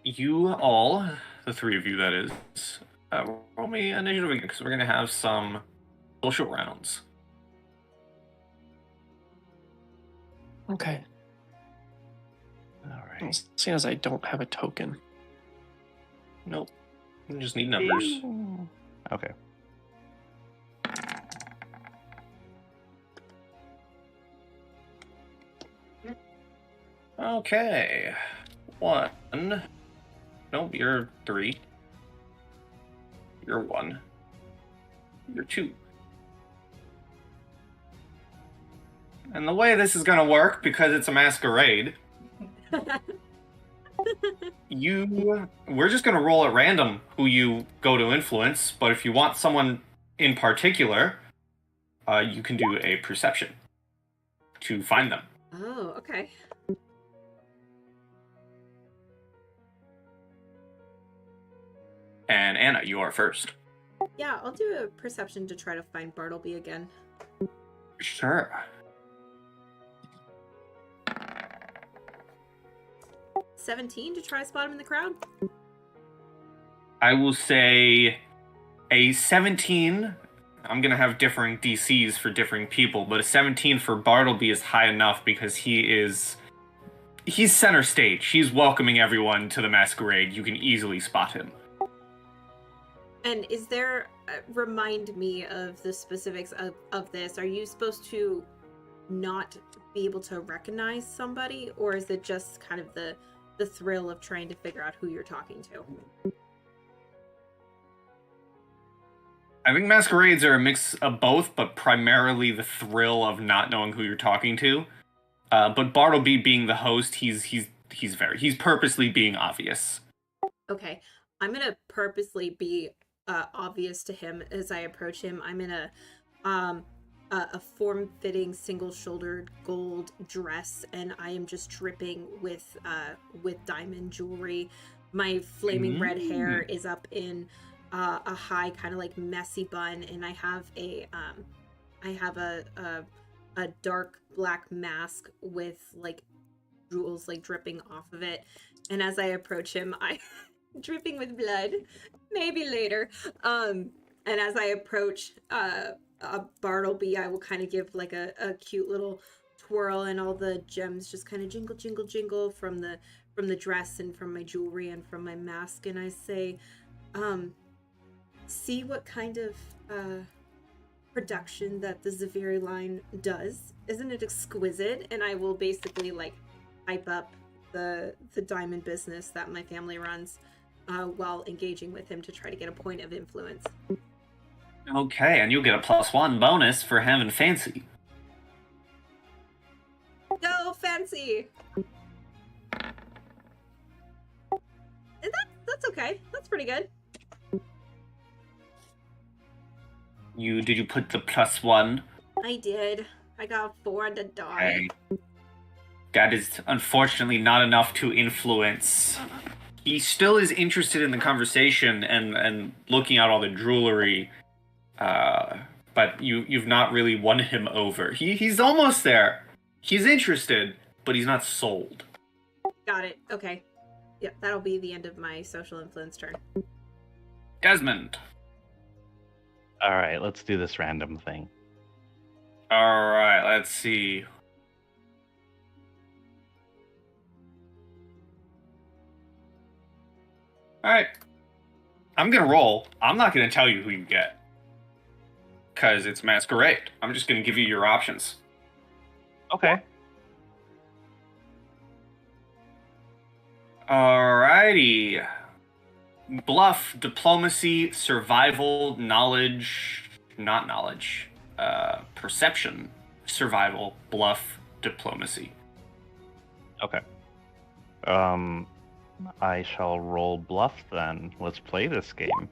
You all, the three of you that is, roll me initiative again, because we're going to have some social rounds. Okay. Alright. Seeing as I don't have a token. Nope. You just need numbers. Okay. Okay. 1. Nope, you're 3. You're 1. You're 2. And the way this is gonna work, because it's a masquerade, we're just gonna roll at random who you go to influence, but if you want someone in particular, you can do a perception to find them. Oh, okay. And Anna, you are first. Yeah, I'll do a perception to try to find Bartleby again. Sure. 17 to try to spot him in the crowd. I will say a 17. I'm going to have differing DCs for differing people, but a 17 for Bartleby is high enough because he's center stage. He's welcoming everyone to the masquerade. You can easily spot him. And is there, remind me of the specifics of this. Are you supposed to not be able to recognize somebody, or is it just kind of the thrill of trying to figure out who you're talking to? I think masquerades are a mix of both, but primarily the thrill of not knowing who you're talking to. But Bartleby being the host, he's purposely being obvious. Okay, I'm gonna purposely be obvious to him as I approach him. I'm in a form-fitting, single-shouldered gold dress, and I am just dripping with diamond jewelry. My flaming red hair is up in a high, kind of like messy bun, and I have a dark black mask with like jewels like dripping off of it. And as I approach him, I dripping with blood, maybe later. And as I approach Bartleby, I will kind of give like a cute little twirl, and all the gems just kind of jingle, jingle, jingle from the dress and from my jewelry and from my mask. And I say, see what kind of production that the Zafeíri line does. Isn't it exquisite? And I will basically like hype up the diamond business that my family runs while engaging with him to try to get a point of influence. Okay, and you'll get a +1 bonus for having fancy. Go fancy! And that's okay. That's pretty good. Did you put the +1? I did. I got 4 on the die. Okay. That is unfortunately not enough to influence. He still is interested in the conversation and looking at all the jewelry, but you've not really won him over. He's almost there. He's interested, but he's not sold. Got it. Okay. Yep, that'll be the end of my social influence turn. Desmond. All right, let's do this random thing. All right, let's see. All right, I'm gonna roll. I'm not gonna tell you who you get because it's masquerade. I'm just gonna give you your options. Okay. Alrighty. Bluff, diplomacy, survival, knowledge, not knowledge, perception, survival, bluff, diplomacy. Okay. I shall roll bluff then. Let's play this game.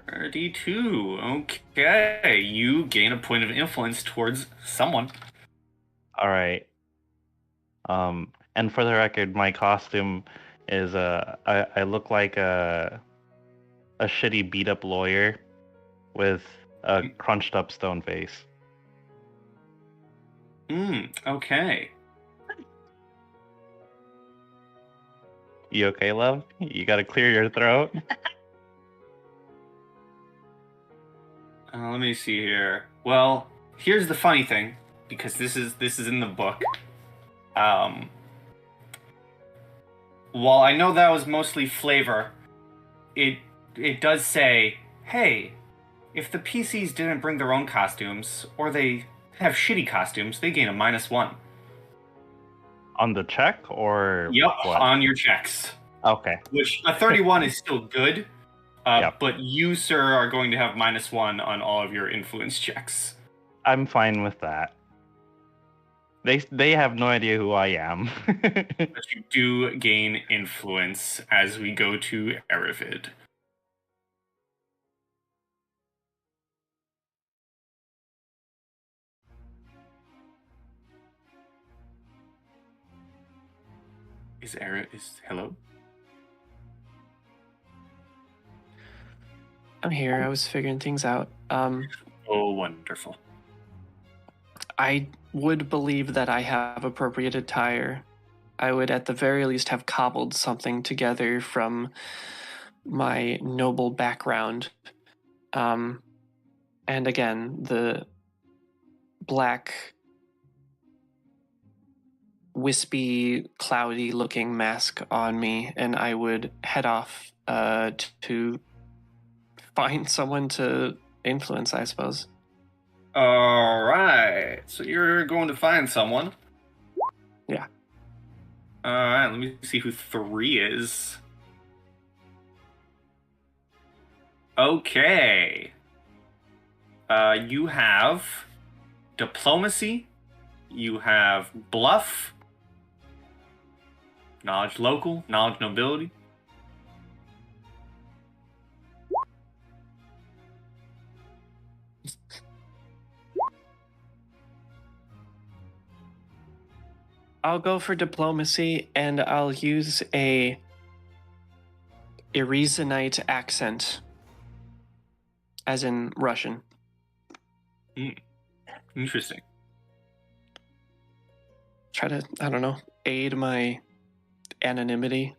$32. Okay. You gain a point of influence towards someone. All right. And for the record, my costume is I look like a shitty beat up lawyer with a crunched up stone face. Okay. You okay, love? You gotta clear your throat. Let me see here. Well, here's the funny thing, because this is in the book. While I know that was mostly flavor, it does say, hey, if the PCs didn't bring their own costumes, or they have shitty costumes, they gain a -1. On the check or Yep, what? on your checks. Okay. Which a 31 is still good, Yep. but you, sir, are going to have -1 on all of your influence checks. I'm fine with that. They have no idea who I am. But you do gain influence as we go to Erivid. Is hello? I'm here. I was figuring things out. Oh, wonderful. I would believe that I have appropriate attire. I would at the very least have cobbled something together from my noble background. And again, the black, wispy, cloudy looking mask on me, and I would head off to find someone to influence, I suppose. Alright, so you're going to find someone. Yeah. Alright, let me see who 3 is. Okay. You have diplomacy, you have bluff, knowledge local, knowledge nobility. I'll go for diplomacy, and I'll use a Erividite accent, as in Russian. Interesting. Try to, I don't know, aid my anonymity.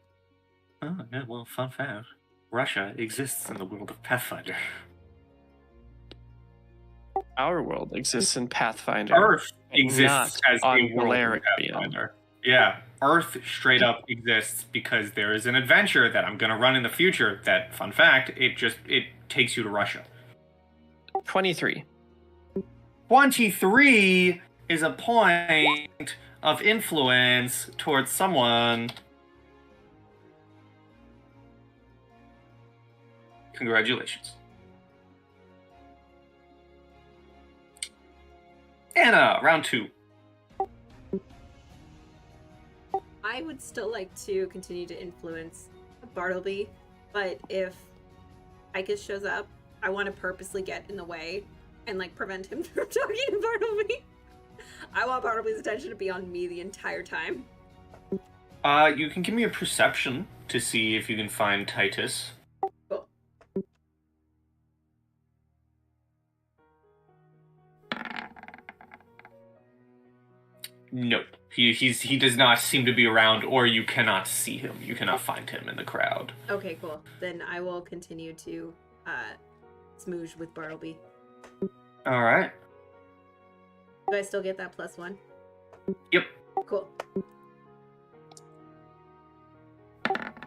Oh, yeah, well, fun fact. Russia exists in the world of Pathfinder. Our world exists in Pathfinder. Earth and exists not as on a world of Valerian. Pathfinder. Yeah, Earth straight up exists because there is an adventure that I'm going to run in the future that, fun fact, it takes you to Russia. 23. 23 is a point of influence towards someone. Congratulations. Anna, round 2. I would still like to continue to influence Bartleby, but if Ikas shows up, I want to purposely get in the way and like prevent him from talking to Bartleby. I want Bartleby's attention to be on me the entire time. You can give me a perception to see if you can find Titus. Cool. Nope. He does not seem to be around, or you cannot see him. You cannot find him in the crowd. Okay, cool. Then I will continue to smooge with Bartleby. All right. Do I still get that +1? Yep. Cool.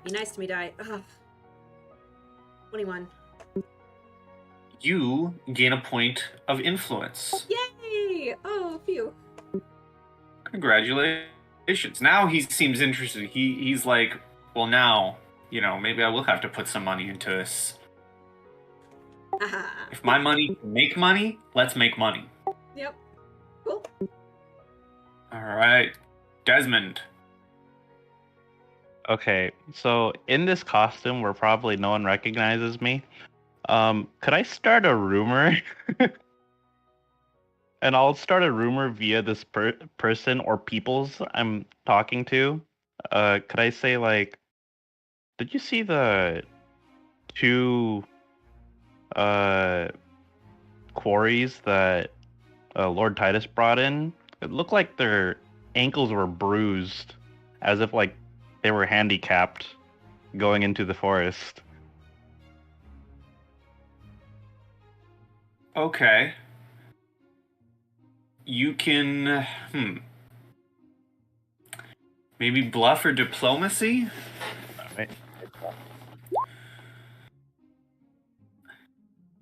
Be nice to me, die. Ugh. 21. You gain a point of influence. Yay! Oh, phew. Congratulations. Now he seems interested. He's like, well, now, maybe I will have to put some money into this. If my money can make money, let's make money. Yep. Cool. All right. Desmond. Okay, so in this costume where probably no one recognizes me, could I start a rumor? And I'll start a rumor via this person or peoples I'm talking to. Could I say, like, did you see the two quarries that Lord Titus brought in? It looked like their ankles were bruised, as if, like, they were handicapped going into the forest. Okay. You can, maybe bluff or diplomacy? Right.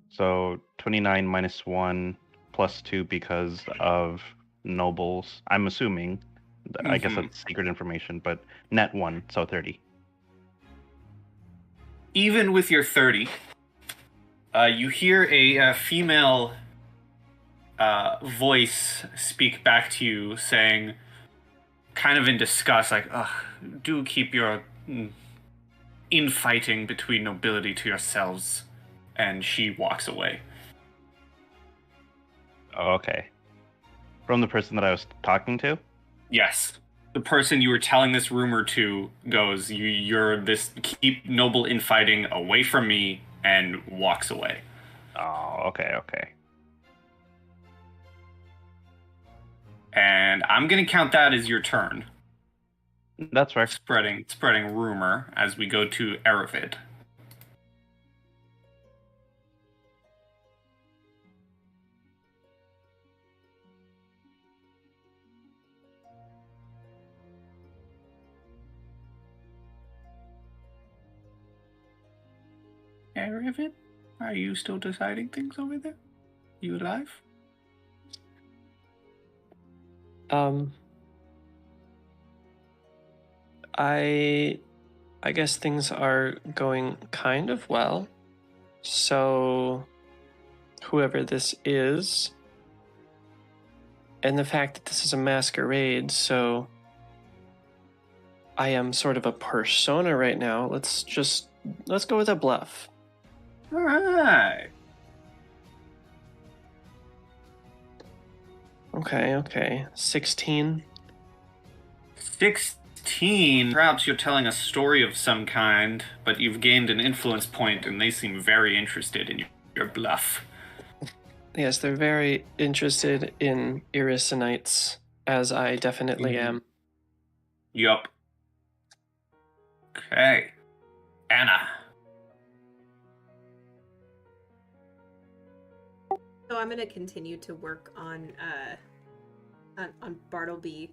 So 29 minus 1 plus 2 because of nobles. I'm assuming. I guess that's secret information, but net 1, so 30. Even with your 30, you hear a female voice speak back to you saying, kind of in disgust, like, ugh, do keep your infighting between nobility to yourselves. And she walks away. Oh, okay. From the person that I was talking to? Yes. The person you were telling this rumor to goes, you're this, keep noble infighting away from me, and walks away. Oh, okay. And I'm going to count that as your turn. That's right. Spreading rumor as we go to Erivid. Erivid? Are you still deciding things over there? You alive? I guess things are going kind of well. So whoever this is, and the fact that this is a masquerade, so I am sort of a persona right now. Let's go with a bluff. All right. Okay. 16. 16. Perhaps you're telling a story of some kind, but you've gained an influence point, and they seem very interested in your bluff. Yes, they're very interested in Irisinites, as I definitely am. Yup. Okay. Anna. So I'm gonna continue to work on Bartleby,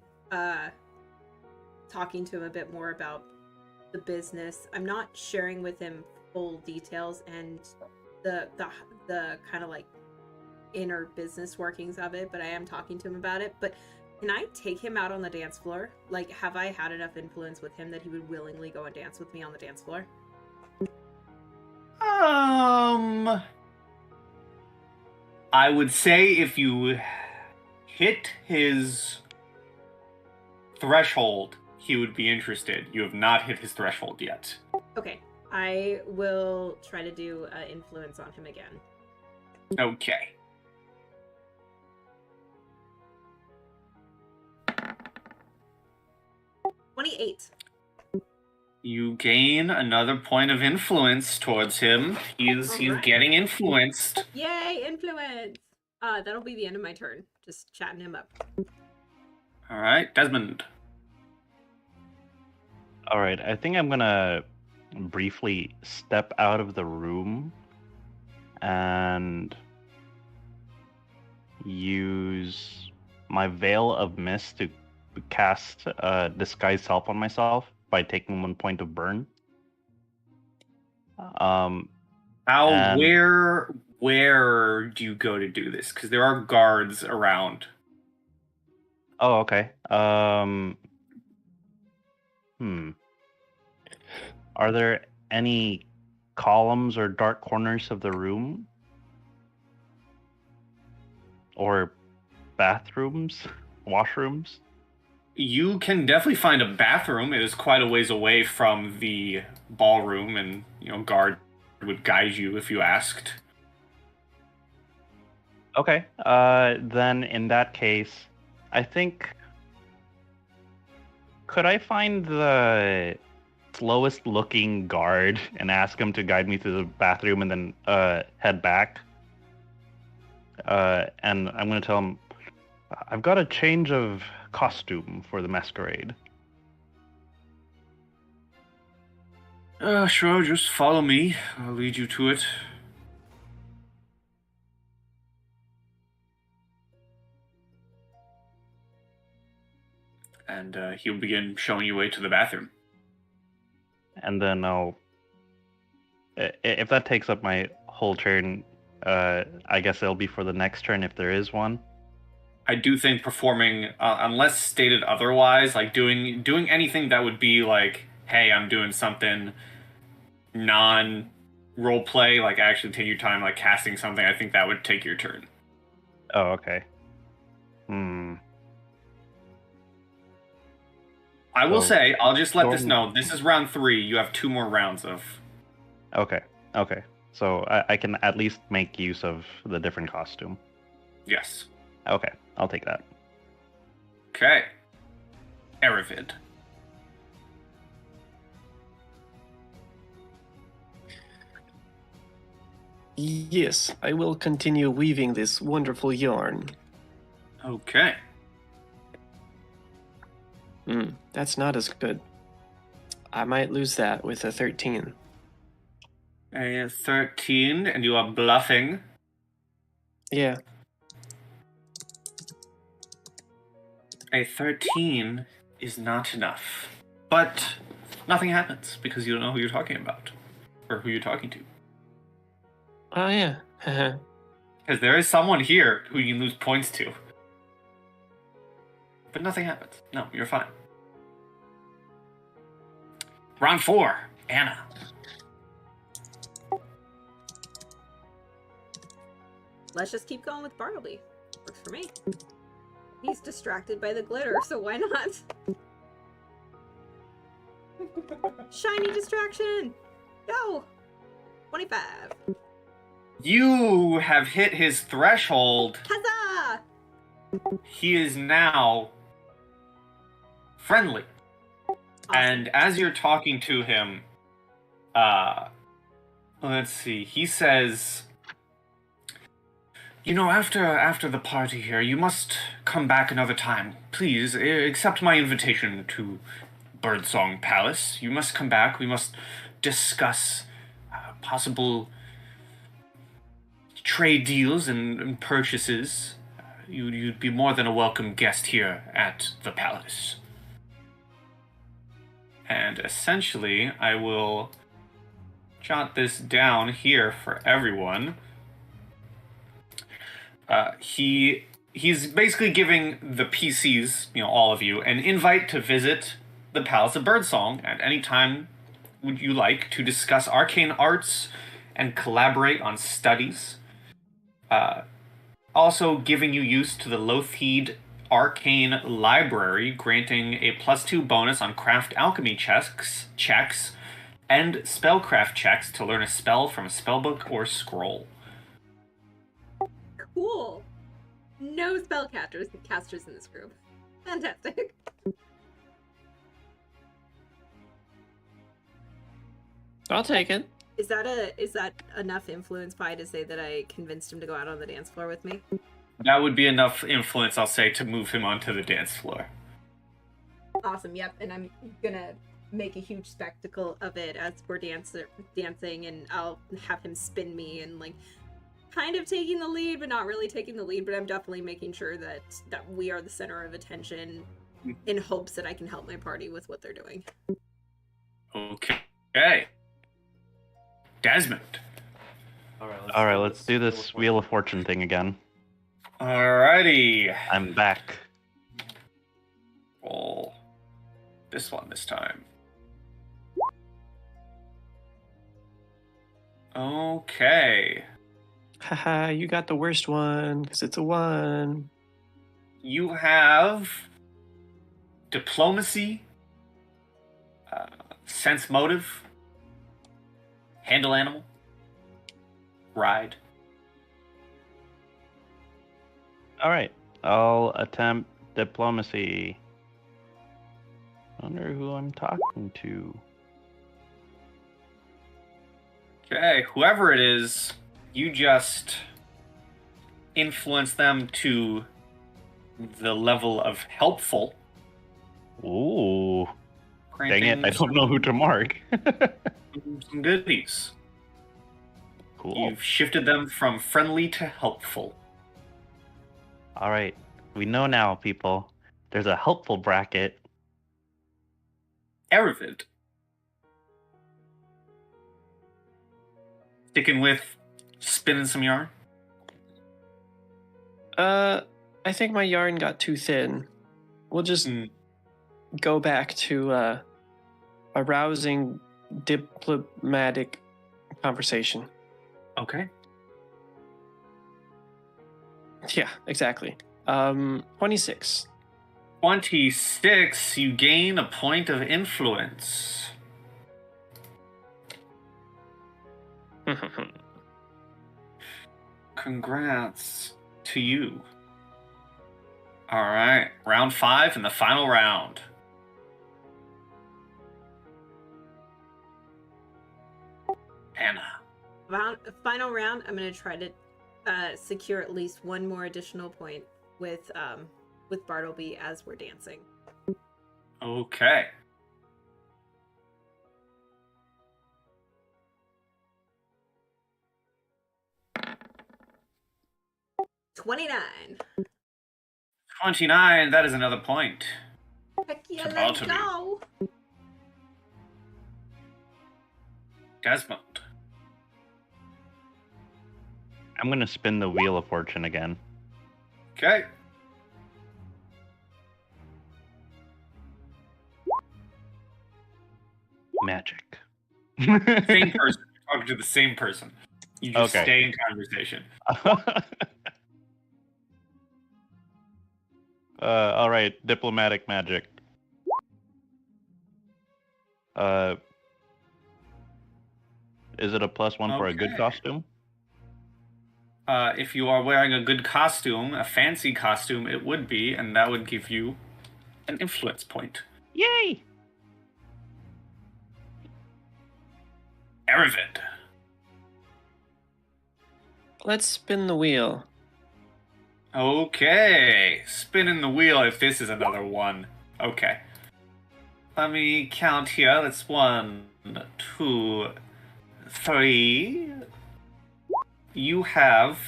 talking to him a bit more about the business. I'm not sharing with him full details and the kind of like inner business workings of it, but I am talking to him about it. But can I take him out on the dance floor? Like, have I had enough influence with him that he would willingly go and dance with me on the dance floor? I would say if you hit his threshold, he would be interested. You have not hit his threshold yet. Okay, I will try to do influence on him again. Okay. $28. You gain another point of influence towards him. He's getting influenced. Yay, influence! That'll be the end of my turn. Just chatting him up. All right, Desmond. All right, I think I'm gonna briefly step out of the room and use my Veil of Mist to cast Disguise Self on myself by taking 1 point of burn. How? And- Where do you go to do this? Because there are guards around. Oh, okay. Are there any columns or dark corners of the room? Or bathrooms? Washrooms? You can definitely find a bathroom. It is quite a ways away from the ballroom, and guard would guide you if you asked. Okay. Then in that case, I think. Could I find the slowest looking guard and ask him to guide me to the bathroom and then head back? And I'm going to tell him, I've got a change of costume for the masquerade. Sure, just follow me. I'll lead you to it. And he'll begin showing you way to the bathroom. And then if that takes up my whole turn, I guess it'll be for the next turn if there is one. I do think performing, unless stated otherwise, like doing anything that would be like, hey, I'm doing something non-roleplay, like actually take your time, like casting something, I think that would take your turn. Oh, okay. I will say, I'll just let this Jordan- know, this is round 3, you have 2 more rounds of... Okay. So I can at least make use of the different costume. Yes. Okay, I'll take that. Okay. Erivid. Yes, I will continue weaving this wonderful yarn. Okay. That's not as good. I might lose that with a 13. A 13, and you are bluffing. Yeah. A 13 is not enough. But nothing happens, because you don't know who you're talking about. Or who you're talking to. Oh, yeah. Because there is someone here who you lose points to. But nothing happens. No, you're fine. Round 4, Anna. Let's just keep going with Bartleby. Works for me. He's distracted by the glitter, so why not? Shiny distraction! Go! 25. You have hit his threshold. Huzzah! He is now friendly. Awesome. And as you're talking to him, let's see, he says, after the party here, you must come back another time. Please, accept my invitation to Birdsong Palace. You must come back. We must discuss possible trade deals and purchases. You'd be more than a welcome guest here at the palace. And essentially, I will jot this down here for everyone. He's basically giving the PCs, all of you, an invite to visit the Palace of Birdsong at any time would you like to discuss arcane arts and collaborate on studies. Also giving you use to the Lothheed Arcane Library, granting a +2 bonus on craft alchemy checks and spellcraft checks to learn a spell from a spellbook or scroll. Cool. No spellcasters in this group. Fantastic. I'll take it. Is that enough influence pie to say that I convinced him to go out on the dance floor with me? That would be enough influence, I'll say, to move him onto the dance floor. Awesome, yep, and I'm gonna make a huge spectacle of it as we're dancing, and I'll have him spin me and like kind of taking the lead, but not really taking the lead, but I'm definitely making sure that we are the center of attention in hopes that I can help my party with what they're doing. Okay. Desmond. All right, let's do this Wheel of Fortune thing again. Alrighty. I'm back. Roll this one this time. Okay. Haha, you got the worst one, because it's a 1. You have diplomacy, sense motive, handle animal, ride. All right, I'll attempt diplomacy. Wonder who I'm talking to. Okay, whoever it is, you just influence them to the level of helpful. Ooh, dang it! granting I don't know who to mark. some goodies. Cool. You've shifted them from friendly to helpful. All right, we know now, people. There's a helpful bracket. Erivid. Sticking with spinning some yarn. I think my yarn got too thin. We'll just go back to a rousing diplomatic conversation. Okay. Yeah, exactly. 26. 26, you gain a point of influence. Congrats to you. Alright, round 5 and the final round. Anna. Final round, I'm gonna try to secure at least one more additional point with Bartleby as we're dancing. Okay. $29. 29, that is another point. Heck yeah, To let's Bartleby. go! Desmond. I'm gonna spin the Wheel of Fortune again. Okay. Magic. Same person. You're talking to the same person. You just Okay. stay in conversation. All right, diplomatic magic. Is it a +1 for a good Okay. costume? If you are wearing a good costume, a fancy costume, it would be, and that would give you an influence point. Yay! Erivid. Let's spin the wheel. Okay, spinning the wheel if this is another one. Okay. Let me count here. That's 1, 2, 3. You have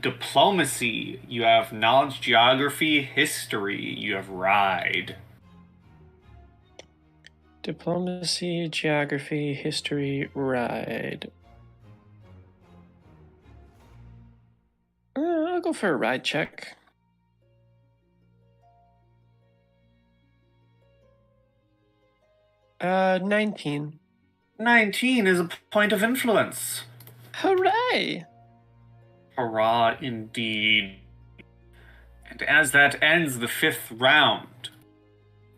diplomacy. You have knowledge, geography, history. You have ride. Diplomacy, geography, history, ride. I'll go for a ride check. Uh, 19. 19 is a point of influence. Hooray! Hurrah indeed. And as that ends the 5th round,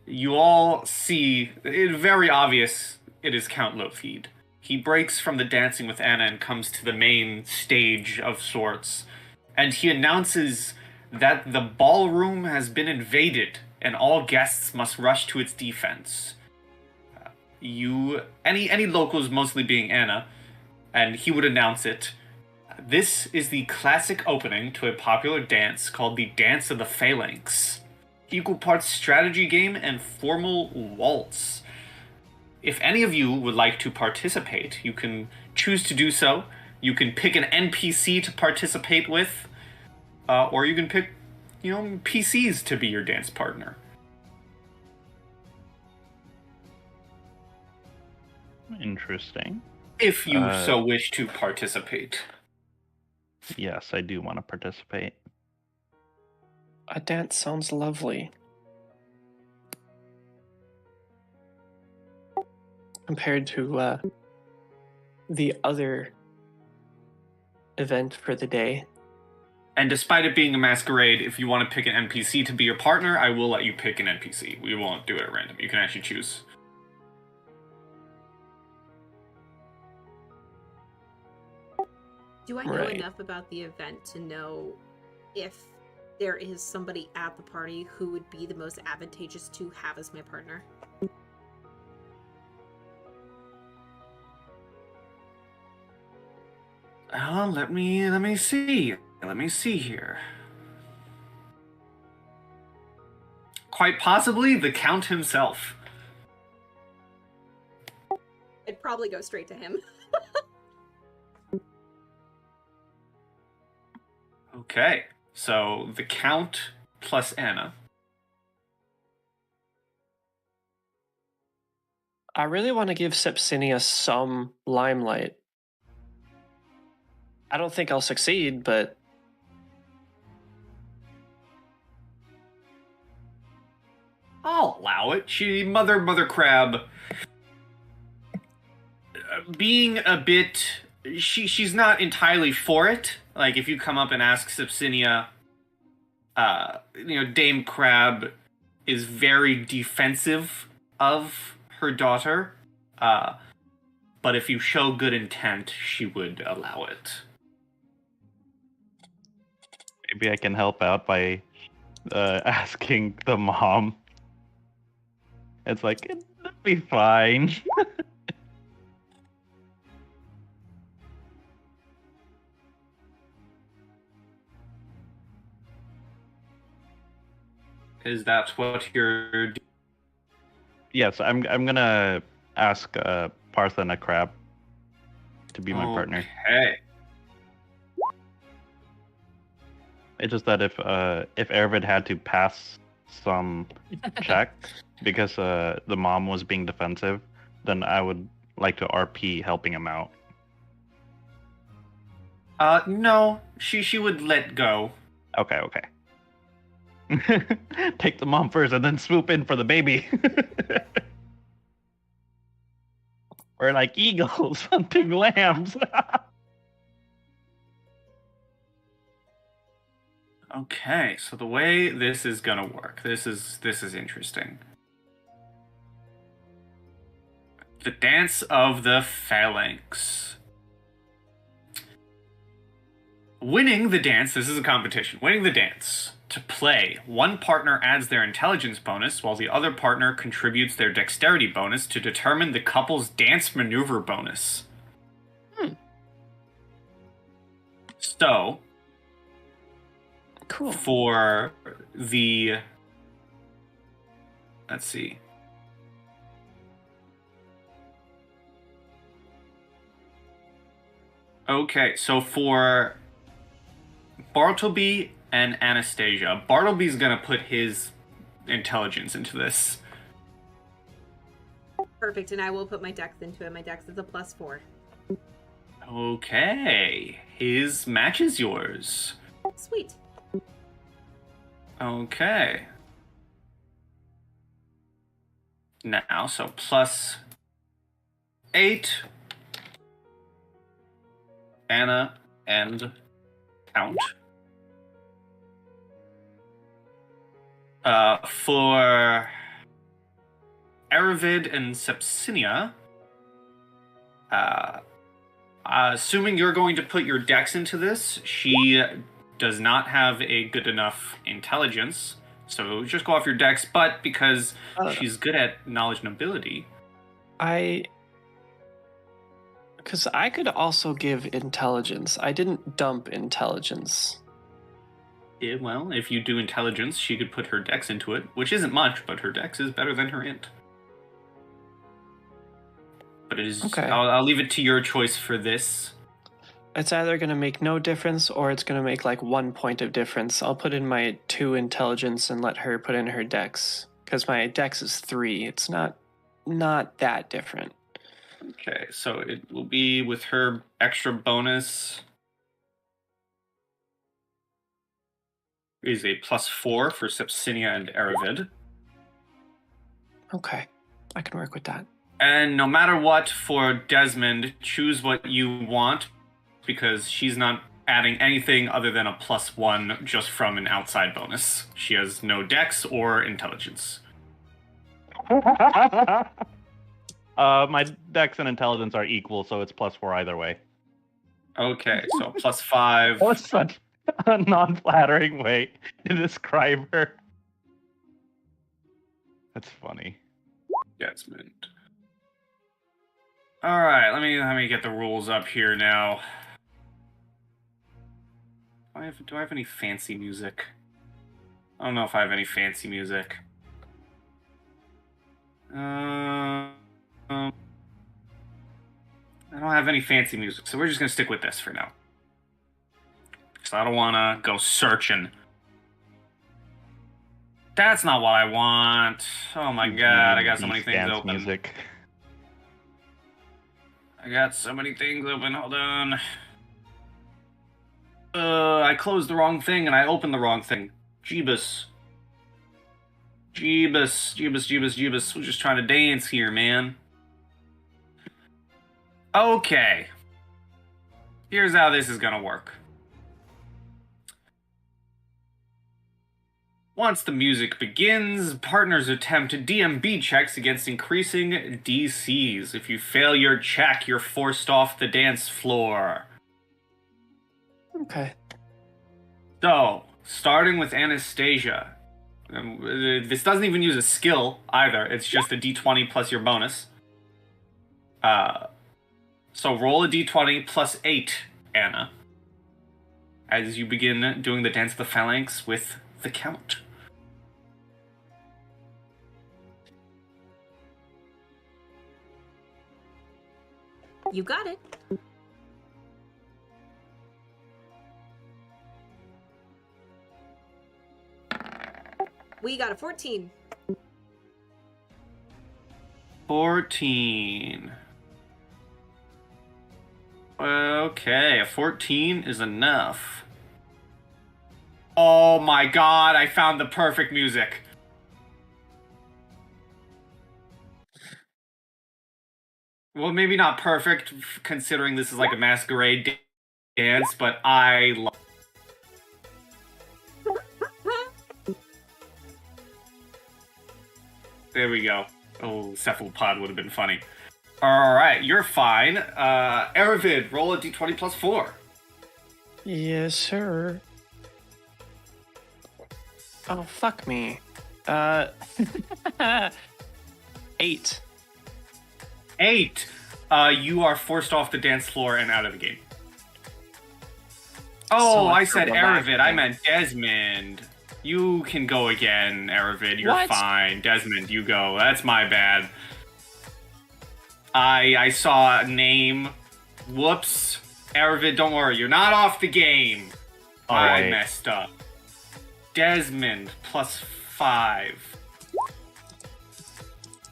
you all see, it very obvious it is Count Lothid. He breaks from the dancing with Anna and comes to the main stage of sorts, and he announces that the ballroom has been invaded and all guests must rush to its defense. Any locals, mostly being Anna, and he would announce it. This is the classic opening to a popular dance called the Dance of the Phalanx. Equal parts strategy game and formal waltz. If any of you would like to participate, you can choose to do so. You can pick an NPC to participate with, or you can pick, PCs to be your dance partner. Interesting. If you so wish to participate. Yes, I do want to participate. A dance sounds lovely. Compared to the other event for the day. And despite it being a masquerade, if you want to pick an NPC to be your partner, I will let you pick an NPC. We won't do it at random. You can actually choose. Do I know enough about the event to know if there is somebody at the party who would be the most advantageous to have as my partner? Let me see. Let me see here. Quite possibly the Count himself. I'd probably go straight to him. Okay, so the Count plus Anna. I really want to give Sepsinia some limelight. I don't think I'll succeed, but... I'll allow it. Mother Crab, being a bit... She's not entirely for it. Like, if you come up and ask Sepsinia, Dame Crab is very defensive of her daughter. But if you show good intent, she would allow it. Maybe I can help out by asking the mom. It's like, it'll be fine. Is that what you're... Yes, I'm gonna ask Parthena Crab to be my partner. Okay. It's just that if Erivid had to pass some check because the mom was being defensive, then I would like to RP helping him out. No, she would let go. Okay. Take the mom first and then swoop in for the baby. We're like eagles hunting lambs. Okay, so the way this is gonna work, this is interesting. The Dance of the Phalanx. Winning the dance, this is a competition. Winning the dance. To play, one partner adds their intelligence bonus, while the other partner contributes their dexterity bonus to determine the couple's dance maneuver bonus. So, cool. For the... Let's see. Okay, so for Bartleby and Anastasia, Bartleby's gonna put his intelligence into this. Perfect, and I will put my dex into it. My dex is a +4. Okay, his matches yours. Sweet. Okay. Now, so +8. Anna and Count. For Erivid and Sepsinia, assuming you're going to put your dex into this, she does not have a good enough intelligence, so just go off your dex, but because she's good at knowledge and ability... Because I could also give intelligence. I didn't dump intelligence. Yeah, well, if you do intelligence, she could put her dex into it, which isn't much, but her dex is better than her int. But it is. Okay. I'll leave it to your choice for this. It's either going to make no difference or it's going to make like 1 point of difference. I'll put in my 2 intelligence and let her put in her dex. Because my dex is 3. It's not that different. Okay, so it will be with her extra bonus. Is a +4 for Sepsinia and Erivid. Okay, I can work with that. And no matter what, for Desmond, choose what you want, because she's not adding anything other than a +1 just from an outside bonus. She has no dex or intelligence. My dex and intelligence are equal, so it's +4 either way. Okay, so +5. What's such a non-flattering way to describe her? That's funny. Desmond. All right, let me get the rules up here now. Do I have any fancy music? I don't know if I have any fancy music. I don't have any fancy music, so we're just gonna stick with this for now. So I don't want to go searching. That's not what I want. Oh my god, I got so many things Dance open. music. I got so many things open. Hold on. I closed the wrong thing and I opened the wrong thing. Jeebus. Jeebus. We're just trying to dance here, man. Okay. Here's how this is gonna work. Once the music begins, partners attempt DMB checks against increasing DCs. If you fail your check, you're forced off the dance floor. Okay. So, starting with Anastasia. This doesn't even use a skill either. It's just a d20 plus your bonus. So roll a d20 plus 8, Anna, as you begin doing the Dance of the Phalanx with the Count. You got it. We got a 14. 14. Okay, a 14 is enough. Oh my god, I found the perfect music. Well, maybe not perfect, considering this is like a masquerade dance, but I love. There we go. Oh, cephalopod would have been funny. Alright, you're fine. Erivid, roll a d20 plus 4. Yes, sir. Oh, fuck me. 8. 8. You are forced off the dance floor and out of the game. Oh, So I it's said the last Erivid. I thing. meant Desmond. You can go again, Erivid. You're What? fine. Desmond, you go. That's my bad. I saw a name. Whoops. Erivid, don't worry. You're not off the game. All I right. messed up. Desmond, plus 5.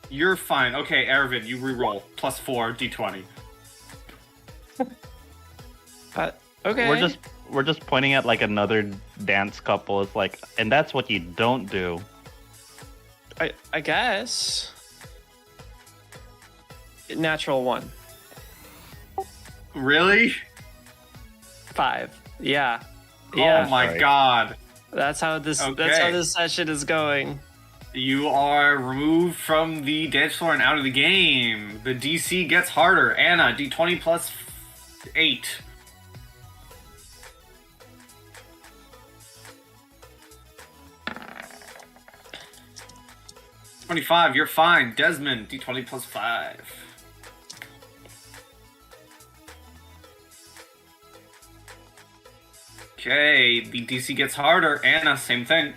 You're fine. Okay, Erivid, you re-roll. Plus 4, d20. Okay. We're just pointing at like another dance couple. It's like, and that's what you don't do. I guess. Natural 1. Really? 5. Yeah. Yeah. Oh my Sorry. god. That's how this Okay. session is going. You are removed from the dance floor and out of the game. The DC gets harder. Anna, d20 plus 8. $25, you're fine. Desmond, d20 plus 5. Okay, the DC gets harder. Anna, same thing.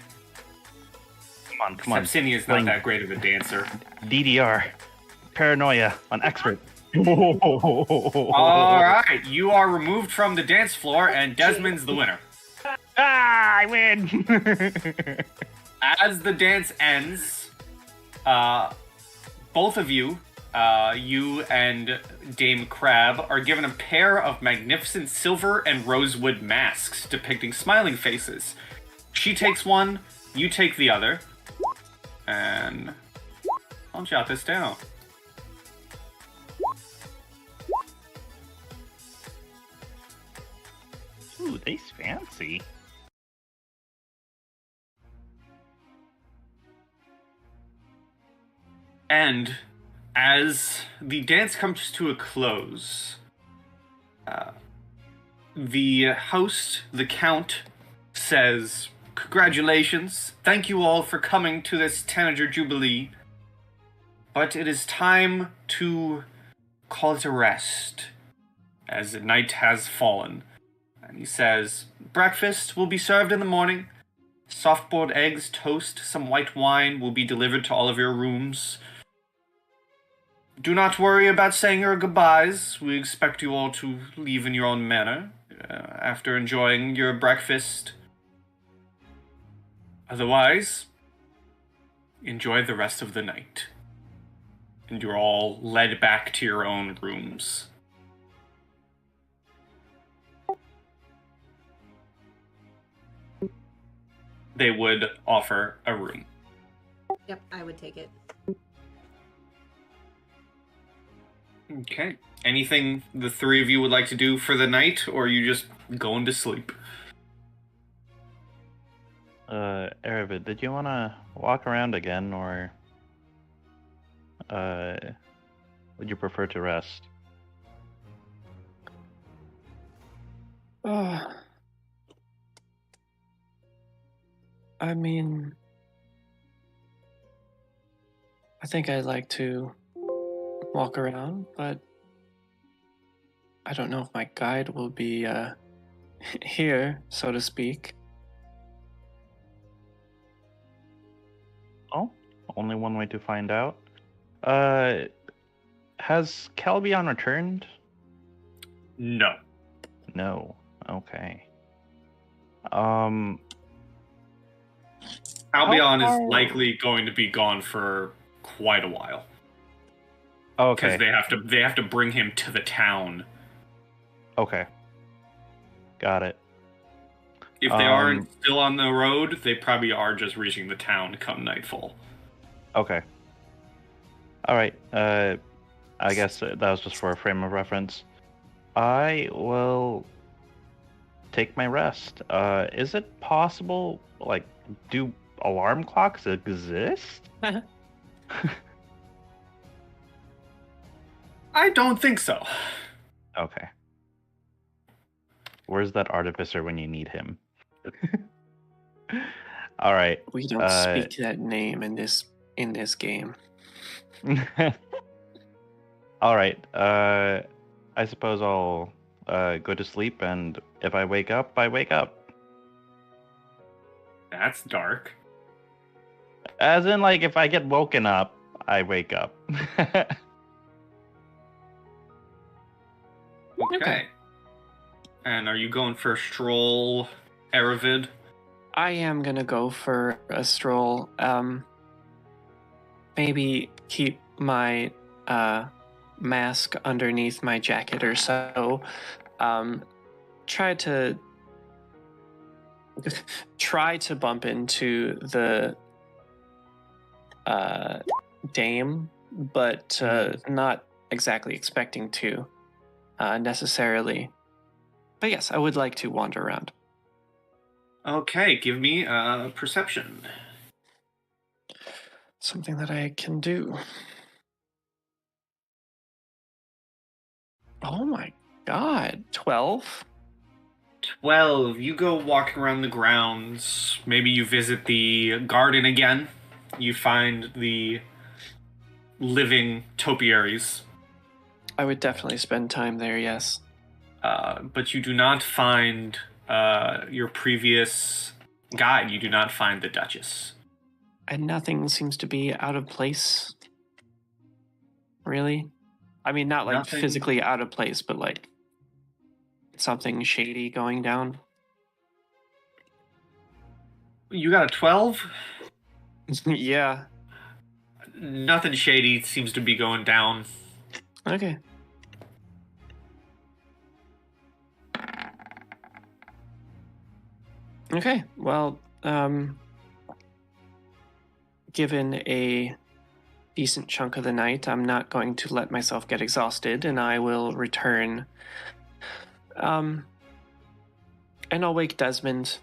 Come on. Sepsini is not that great of a dancer. DDR. Paranoia on expert. Alright, you are removed from the dance floor, and Desmond's the winner. I win! As the dance ends, both of you, you and Dame Crab, are given a pair of magnificent silver and rosewood masks depicting smiling faces. She takes one, you take the other, and I'll jot this down. Ooh, they's fancy. And as the dance comes to a close, the host, the Count, says, "Congratulations. Thank you all for coming to this Tanager Jubilee. But it is time to call it a rest, as the night has fallen." And he says, "Breakfast will be served in the morning. Soft-boiled eggs, toast, some white wine will be delivered to all of your rooms. Do not worry about saying your goodbyes. We expect you all to leave in your own manner after enjoying your breakfast. Otherwise, enjoy the rest of the night." And you're all led back to your own rooms. They would offer a room. Yep, I would take it. Okay. Anything the three of you would like to do for the night, or are you just going to sleep? Erivid, did you want to walk around again, or would you prefer to rest? I mean, I think I'd like to walk around, but I don't know if my guide will be here, so to speak. Oh, only one way to find out. Has Calbion returned? No. No. Okay. Albion How is far- likely going to be gone for quite a while. Okay. Because they have to bring him to the town. Okay. Got it. If they aren't still on the road, they probably are just reaching the town come nightfall. Okay. All right. I guess that was just for a frame of reference. I will take my rest. Is it possible, like, do alarm clocks exist? I don't think so. Okay. Where's that artificer when you need him? All right. We don't speak that name in this game. All right. I suppose I'll go to sleep, and if I wake up, I wake up. That's dark. As in, like, if I get woken up, I wake up. Okay. And are you going for a stroll, Erivid? I am gonna go for a stroll. Maybe keep my mask underneath my jacket or so. Try to bump into the dame, but not exactly expecting to necessarily. But yes, I would like to wander around. Okay, give me perception. Something that I can do. Oh my god, 12? 12. You go walking around the grounds. Maybe you visit the garden again. You find the living topiaries. I would definitely spend time there, yes. But you do not find your previous guide, you do not find the Duchess. And nothing seems to be out of place. Really? I mean, not like Nothing- physically out of place, but like something shady going down. You got a 12? Yeah. Nothing shady seems to be going down. Okay. Okay. Well, given a decent chunk of the night, I'm not going to let myself get exhausted, and I will return. And I'll wake Desmond.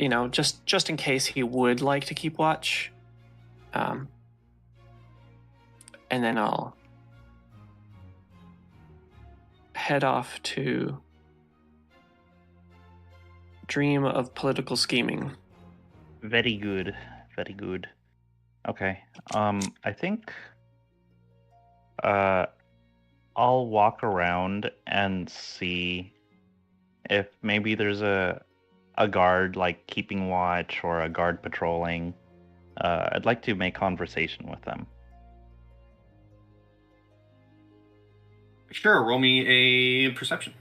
You know, just in case he would like to keep watch. And then I'll head off to dream of political scheming. Very good. Very good. Okay. I think I'll walk around and see if maybe there's a guard like keeping watch or a guard patrolling. I'd like to make conversation with them. Sure, roll me a perception.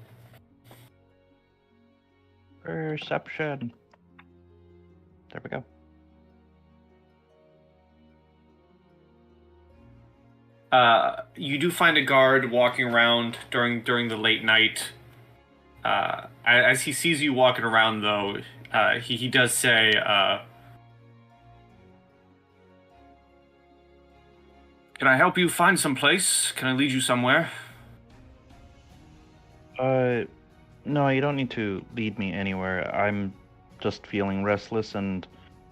Perception. There we go. You do find a guard walking around during the late night. As he sees you walking around, though, he does say, "Can I help you find some place? Can I lead you somewhere?" No, you don't need to lead me anywhere. I'm just feeling restless and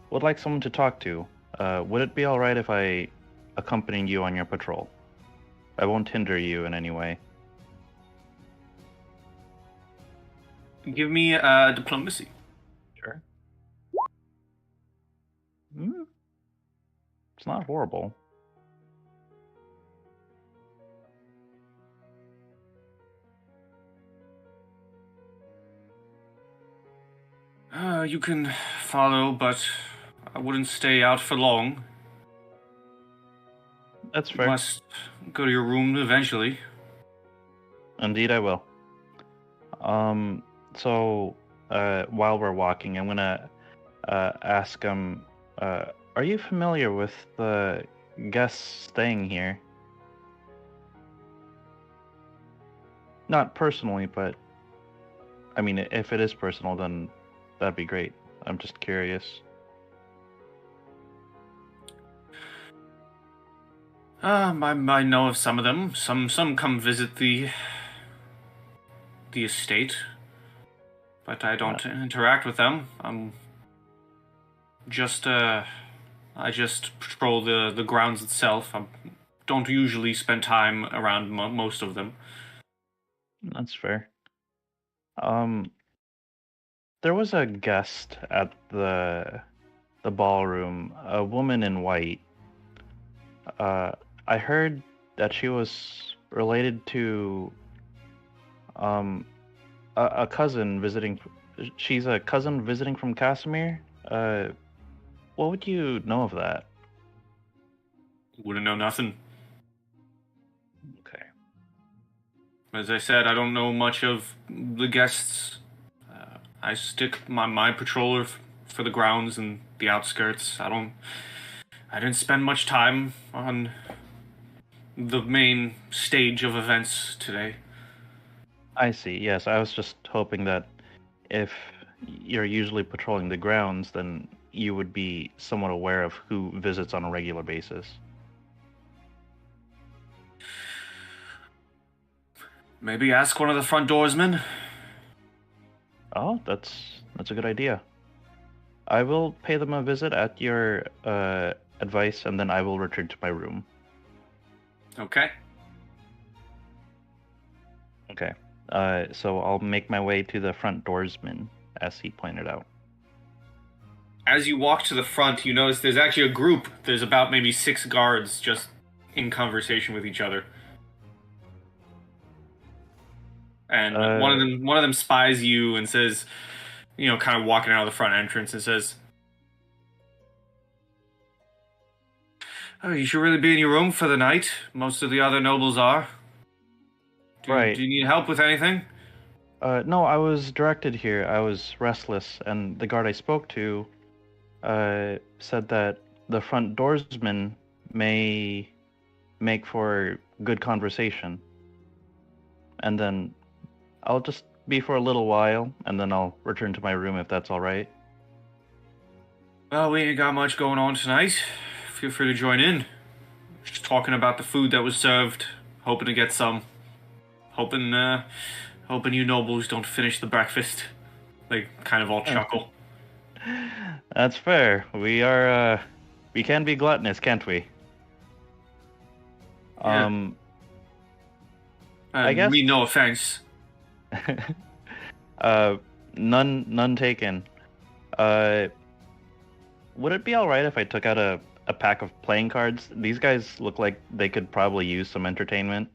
would like someone to talk to. Would it be alright if I accompanied you on your patrol? I won't hinder you in any way. Give me diplomacy. Sure. It's not horrible. You can follow, but I wouldn't stay out for long. That's You fair. must go to your room eventually. Indeed, I will. So, while we're walking, I'm gonna ask him, are you familiar with the guests staying here? Not personally, but I mean, if it is personal, then that'd be great. I'm just curious. I know of some of them. Some come visit the estate, but I don't interact with them. I'm just I just patrol the grounds itself. I don't usually spend time around most of them. That's fair. There was a guest at the ballroom, a woman in white. I heard that she was related to a cousin visiting. She's a cousin visiting from Casimir. What would you know of that? Wouldn't know nothing. Okay. As I said, I don't know much of the guests. I stick my patroller for the grounds and the outskirts. I didn't spend much time on the main stage of events today. I see. Yes, I was just hoping that if you're usually patrolling the grounds, then you would be somewhat aware of who visits on a regular basis. Maybe ask one of the front doorsmen. Oh, that's a good idea. I will pay them a visit at your advice, and then I will return to my room. Okay. Okay. So I'll make my way to the front doorsman, as he pointed out. As you walk to the front, you notice there's actually a group. There's about maybe 6 guards just in conversation with each other. And one of them spies you and says, kind of walking out of the front entrance and says, "Oh, you should really be in your room for the night. Most of the other nobles are. Right. Do you need help with anything?" No, I was directed here. I was restless, and the guard I spoke to said that the front doorsman may make for good conversation. And then I'll just be for a little while, and then I'll return to my room if that's all right. Well, we ain't got much going on tonight. Feel free to join in. Just talking about the food that was served. Hoping to get some. Hoping you nobles don't finish the breakfast. They kind of all chuckle. That's fair. We can be gluttonous, can't we? Yeah. I guess. Mean no offense. None taken. Would it be all right if I took out a pack of playing cards? These guys look like they could probably use some entertainment.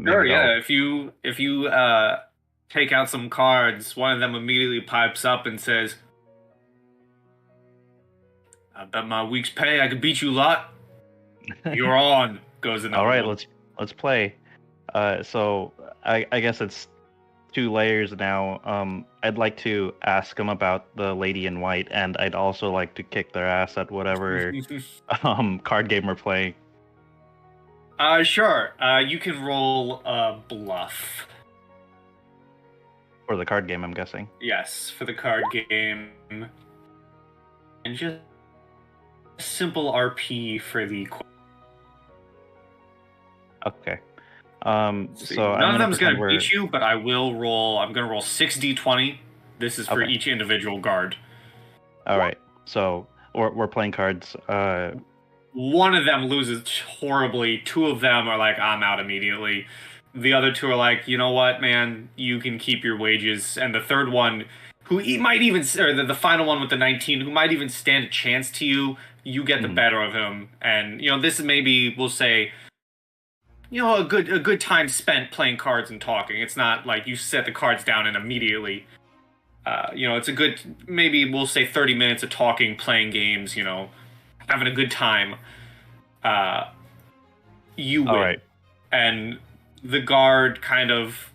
Sure, yeah. If you take out some cards, one of them immediately pipes up and says, "I bet my week's pay I could beat you lot." "You're on," goes in. All right, let's play. So I guess it's 2 layers now. I'd like to ask them about the lady in white, and I'd also like to kick their ass at whatever card game we're playing. Sure. You can roll bluff. For the card game, I'm guessing. Yes, for the card game. And just simple RP for the... Okay. So none of them's going to beat you, but I'm going to roll 6d20. This is for each individual guard. All right. So we're playing cards. One of them loses horribly. 2 of them are like, "I'm out immediately." The other 2 are like, "You know what, man? You can keep your wages." And the third one, who might even, or the final one with the 19, who might even stand a chance to you, you get the better of him. And, this is maybe, we'll say, a good time spent playing cards and talking. It's not like you set the cards down and immediately. It's a good, maybe we'll say 30 minutes of talking, playing games, having a good time. You win. All right. And the guard kind of,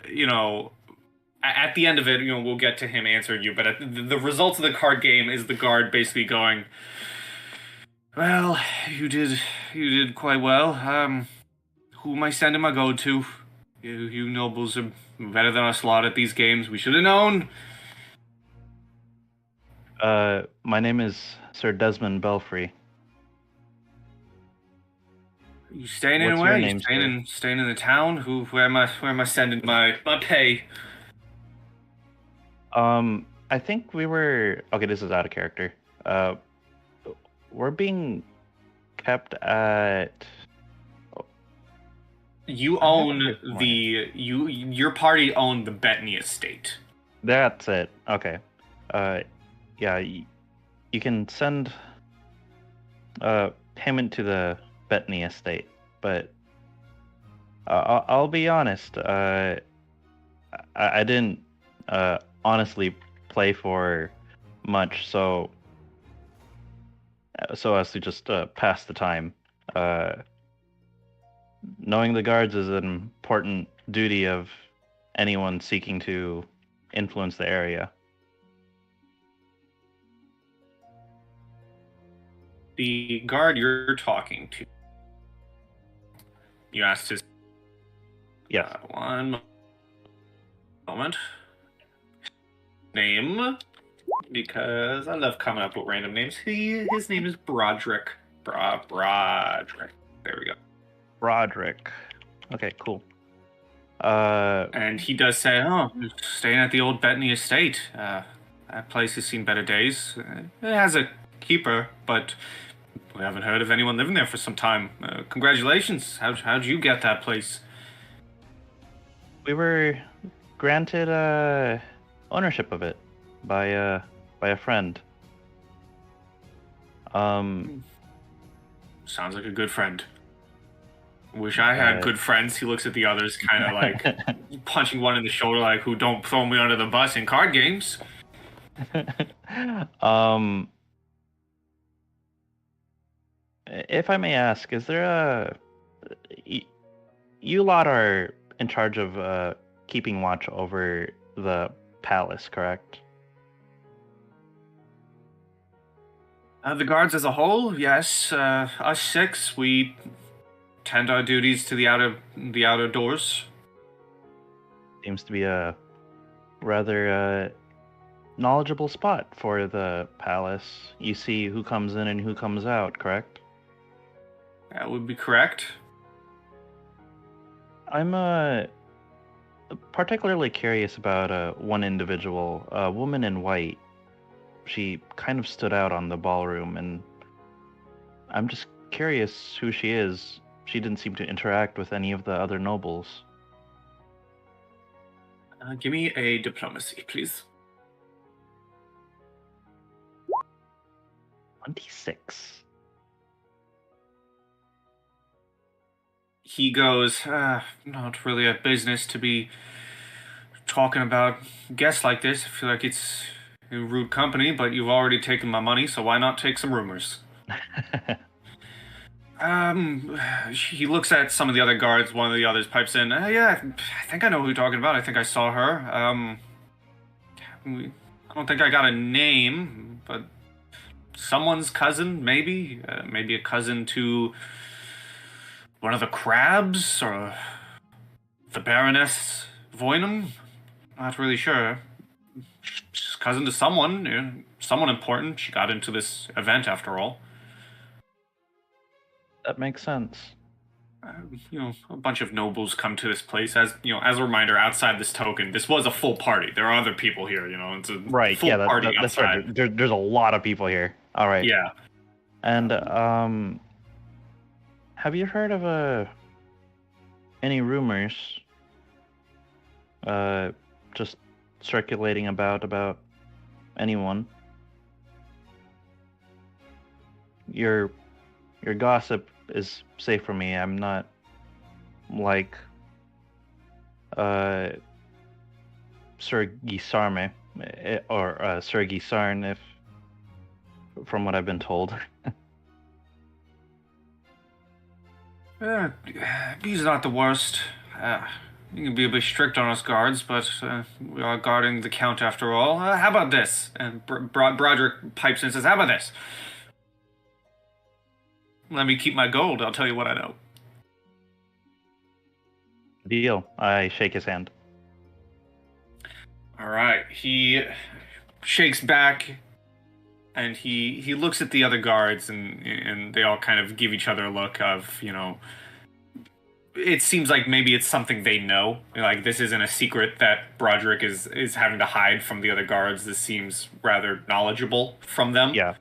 at the end of it, we'll get to him answering you, but the results of the card game is the guard basically going, "Well, you did quite well. Who am I sending my gold to? You nobles are better than us lot at these games. We should have known." My name is Sir Desmond Belfry. You staying What's anywhere? your You name, staying in the town? Where am I sending my pay? I think we were... Okay, this is out of character. We're being kept at... You own your party owned the Bettany estate. That's it. Okay. Yeah, you can send payment to the Bettany estate, but I'll be honest. I didn't honestly play for much, so as to just pass the time. Knowing the guards is an important duty of anyone seeking to influence the area. The guard you're talking to, you asked his... Yes. One moment. Name, because I love coming up with random names. His name is Broderick. Broderick. There we go. Broderick. Okay, cool. And he does say, "Oh, staying at the old Bettany estate. That place has seen better days. It has a keeper, but we haven't heard of anyone living there for some time. Congratulations. How'd you get that place?" We were granted ownership of it by a friend. Sounds like a good friend. Wish I had good friends. He looks at the others, kind of like punching one in the shoulder, like, who don't throw me under the bus in card games. If I may ask, is there a... You lot are in charge of keeping watch over the palace, correct? The guards as a whole, yes. Us 6, we tend our duties to the outer doors. Seems to be a rather knowledgeable spot for the palace. You see who comes in and who comes out, correct? That would be correct. I'm particularly curious about one individual, a woman in white. She kind of stood out on the ballroom, and I'm just curious who she is. She didn't seem to interact with any of the other nobles. Give me a diplomacy, please. 26. He goes, not really a business to be talking about guests like this. I feel like it's a rude company, but you've already taken my money, so why not take some rumors? He looks at some of the other guards. One of the others pipes in, yeah, I think I know who you're talking about. I think I saw her. I don't think I got a name, but someone's cousin, maybe? Maybe a cousin to one of the crabs, or the Baroness Voynam? Not really sure. She's cousin to someone, someone important. She got into this event after all. That makes sense. A bunch of nobles come to this place. As a reminder, outside this token, this was a full party. There are other people here, it's a full party that's outside. right. There's a lot of people here. All right. Yeah. And, have you heard of, any rumors, just circulating about anyone? Your gossip is safe for me. I'm not like Sir Gisarme or Sir Gisarn, if from what I've been told. He's not the worst. You can be a bit strict on us guards, but we are guarding the Count after all. How about this? And Broderick pipes in and says, how about this? Let me keep my gold. I'll tell you what I know. Deal. I shake his hand. All right. He shakes back, and he looks at the other guards, and they all kind of give each other a look of, it seems like maybe it's something they know. Like, this isn't a secret that Broderick is having to hide from the other guards. This seems rather knowledgeable from them. Yeah.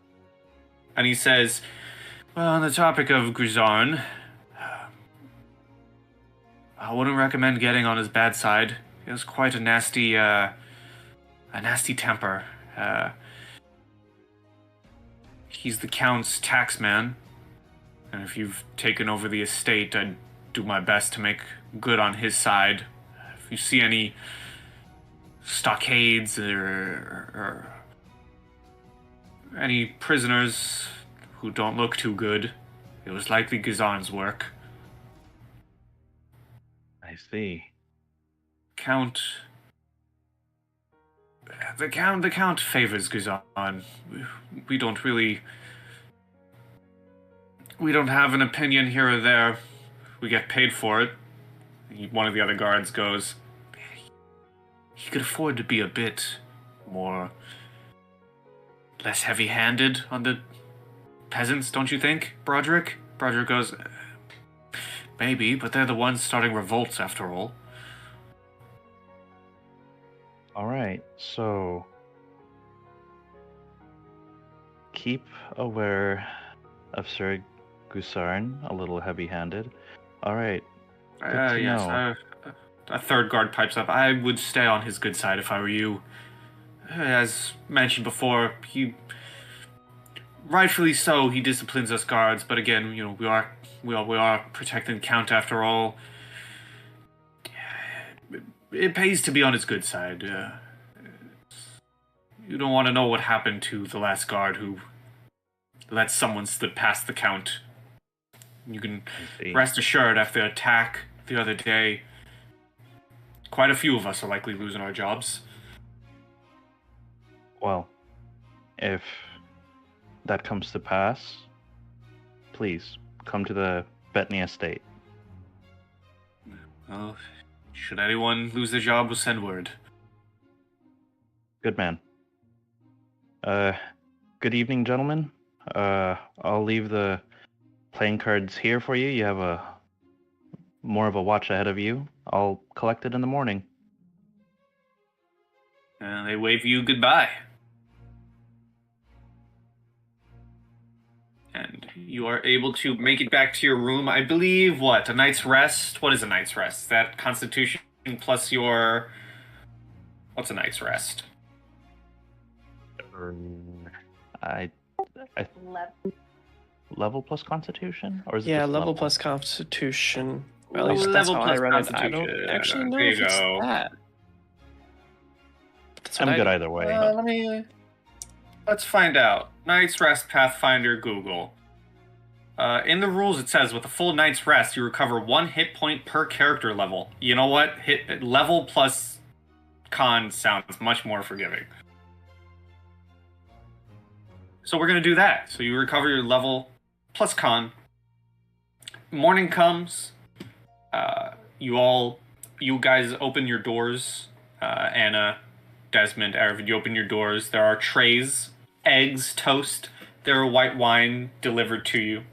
And he says, well, on the topic of Guzarn, I wouldn't recommend getting on his bad side. He has quite a nasty temper. He's the Count's taxman, and if you've taken over the estate, I'd do my best to make good on his side. If you see any stockades or any prisoners who don't look too good, it was likely Guzarn's work. I see. The Count favors Guzarn. We don't have an opinion here or there. We get paid for it. One of the other guards goes, he could afford to be a bit less heavy-handed on the peasants, don't you think, Broderick? Broderick goes, maybe, but they're the ones starting revolts after all. All right, so keep aware of Sir Guzarn, a little heavy-handed. All right. Yes. A third guard pipes up. I would stay on his good side if I were you. As mentioned before, rightfully so, he disciplines us guards. But again, we are protecting the Count after all. It pays to be on his good side. You don't want to know what happened to the last guard who let someone slip past the Count. You can rest assured after the attack the other day, quite a few of us are likely losing our jobs. Well, if that comes to pass, please come to the Bettany estate. Well, should anyone lose their job, we'll send word. Good man. Good evening, gentlemen. I'll leave the playing cards here for you. You have more of a watch ahead of you. I'll collect it in the morning. They wave you goodbye. And you are able to make it back to your room. I believe, a night's rest? What is a night's rest? Is that Constitution plus your... What's a night's rest? Level plus Constitution? Or is it Yeah, just level plus Constitution. At Well, least that's level how I plus read it. I don't Constitution. actually know There if you it's go. that. That's I'm what good I- either way. Let's find out. Night's Rest, Pathfinder, Google. In the rules, it says with a full night's rest, you recover 1 hit point per character level. You know what? Level plus con sounds much more forgiving. So we're going to do that. So you recover your level plus con. Morning comes. You guys open your doors. Anna, Desmond, Erivid, you open your doors. There are trays, eggs, toast. There are white wine delivered to you.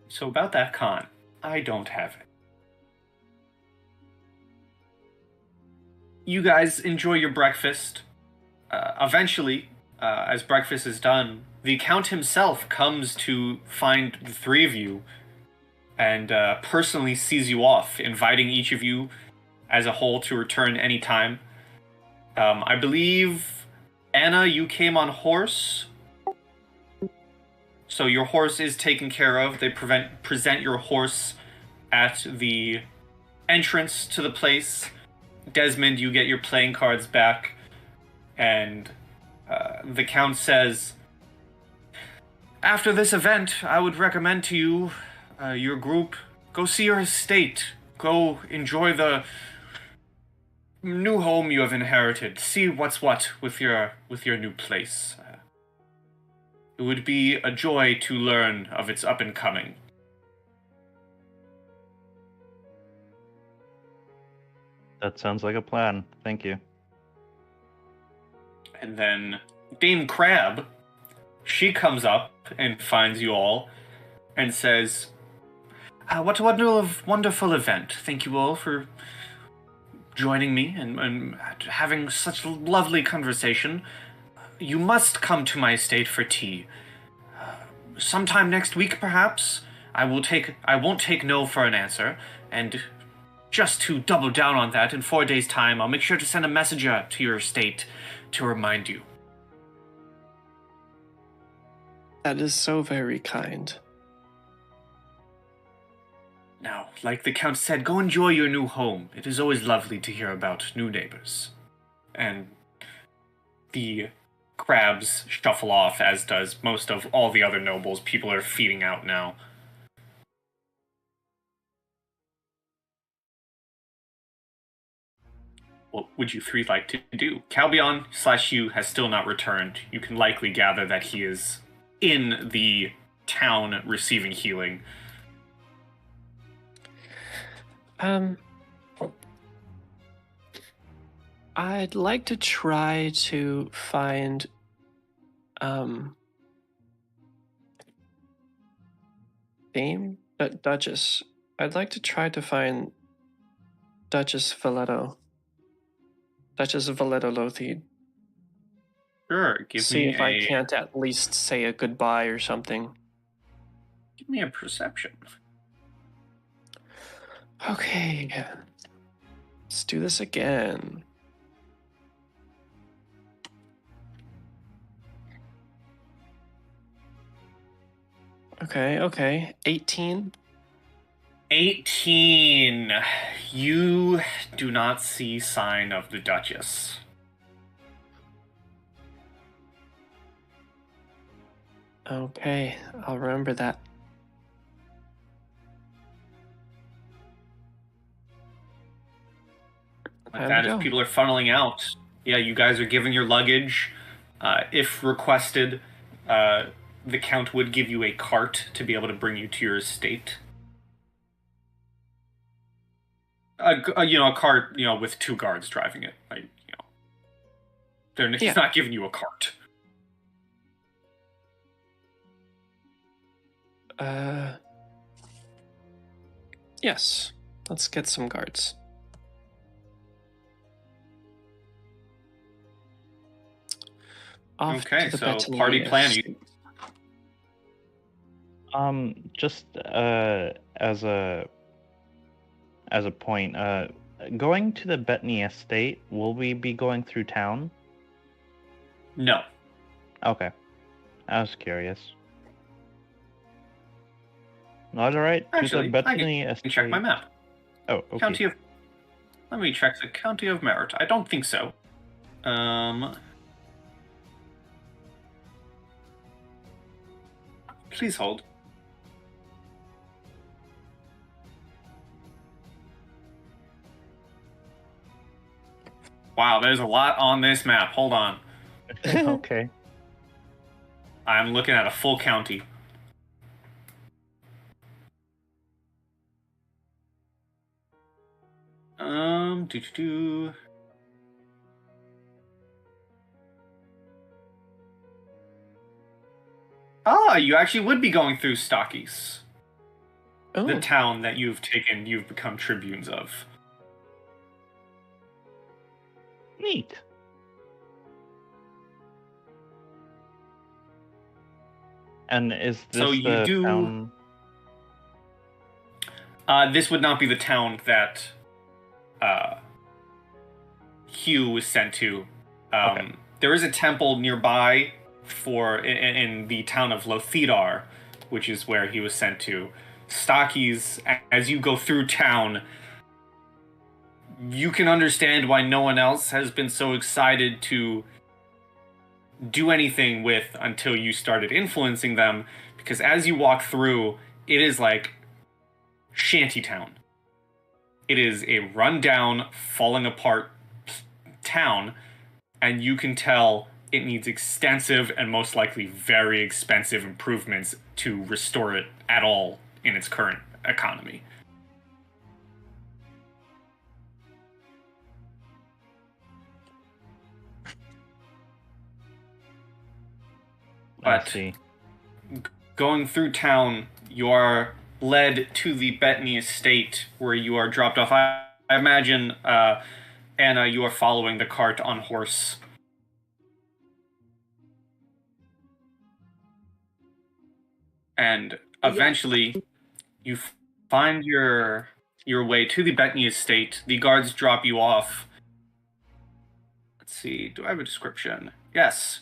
So about that con, I don't have it. You guys enjoy your breakfast. Eventually, as breakfast is done, the Count himself comes to find the three of you and personally sees you off, inviting each of you as a whole to return anytime. I believe, Anna, you came on horse. So your horse is taken care of. They present your horse at the entrance to the place. Desmond, you get your playing cards back. And the Count says, after this event, I would recommend to you, your group, go see your estate. Go enjoy the new home you have inherited. See what's what with your new place. It would be a joy to learn of its up and coming. That sounds like a plan. Thank you. And then Dame Crab, she comes up and finds you all and says, what a wonderful event. Thank you all for joining me and having such a lovely conversation. You must come to my estate for tea. Sometime next week, perhaps. I won't take no for an answer. And just to double down on that, in 4 days' time, I'll make sure to send a messenger to your estate to remind you. That is so very kind. Now, like the Count said, go enjoy your new home. It is always lovely to hear about new neighbors. And the crabs shuffle off, as does most of all the other nobles. People are feeding out now. What would you three like to do? Calbion/you has still not returned. You can likely gather that he is in the town receiving healing. I'd like to try to find Duchess. I'd like to try to find Duchess Valetto. Duchess Valetto Lothide. Sure, See if I can't at least say a goodbye or something. Give me a perception. Okay. Let's do this again. Okay. 18. 18. You do not see sign of the Duchess. Okay, I'll remember that. Like Time that, to as go. people are funneling out, yeah, you guys are giving your luggage. If requested, the Count would give you a cart to be able to bring you to your estate. A cart, with 2 guards driving it. He's Yeah. not giving you a cart. Yes. Let's get some guards. Off Okay, to the so Bettany party plan. estate. Just as a point, going to the Bettany estate, will we be going through town? No. Okay, I was curious. Not all right. Actually, to the Bettany I estate. can check my map. Oh, okay. Let me check the County of Merit. I don't think so. Please hold. Wow, there's a lot on this map. Hold on. Okay. I'm looking at a full county. Do. You actually would be going through Stockies. Oh, The town that you've become tribunes of. Neat. And is this So you do. town? This would not be the town that Hugh was sent to. Okay. There is a temple nearby in the town of Lothidar, which is where he was sent to. Stockies, as you go through town, you can understand why no one else has been so excited to do anything with until you started influencing them, because as you walk through, it is like shantytown. It is a rundown, falling apart town, and you can tell it needs extensive and most likely very expensive improvements to restore it at all in its current economy. I But see. going through town, you are led to the Bettany estate, where you are dropped off. I imagine, Anna, you are following the cart on horse. And eventually, you find your way to the Bettany estate. The guards drop you off. Let's see, do I have a description? Yes.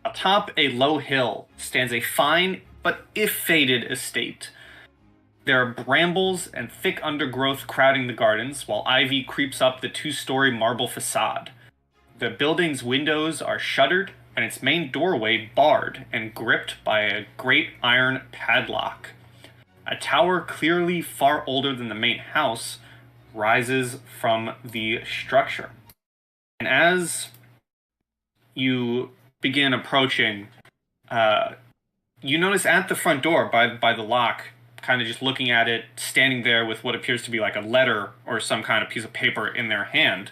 Atop a low hill stands a fine but ill-fated estate. There are brambles and thick undergrowth crowding the gardens, while ivy creeps up the 2-story marble facade. The building's windows are shuttered, and its main doorway barred and gripped by a great iron padlock. A tower clearly far older than the main house rises from the structure. And as you begin approaching, you notice at the front door, by the lock, kind of just looking at it, standing there with what appears to be like a letter or some kind of piece of paper in their hand,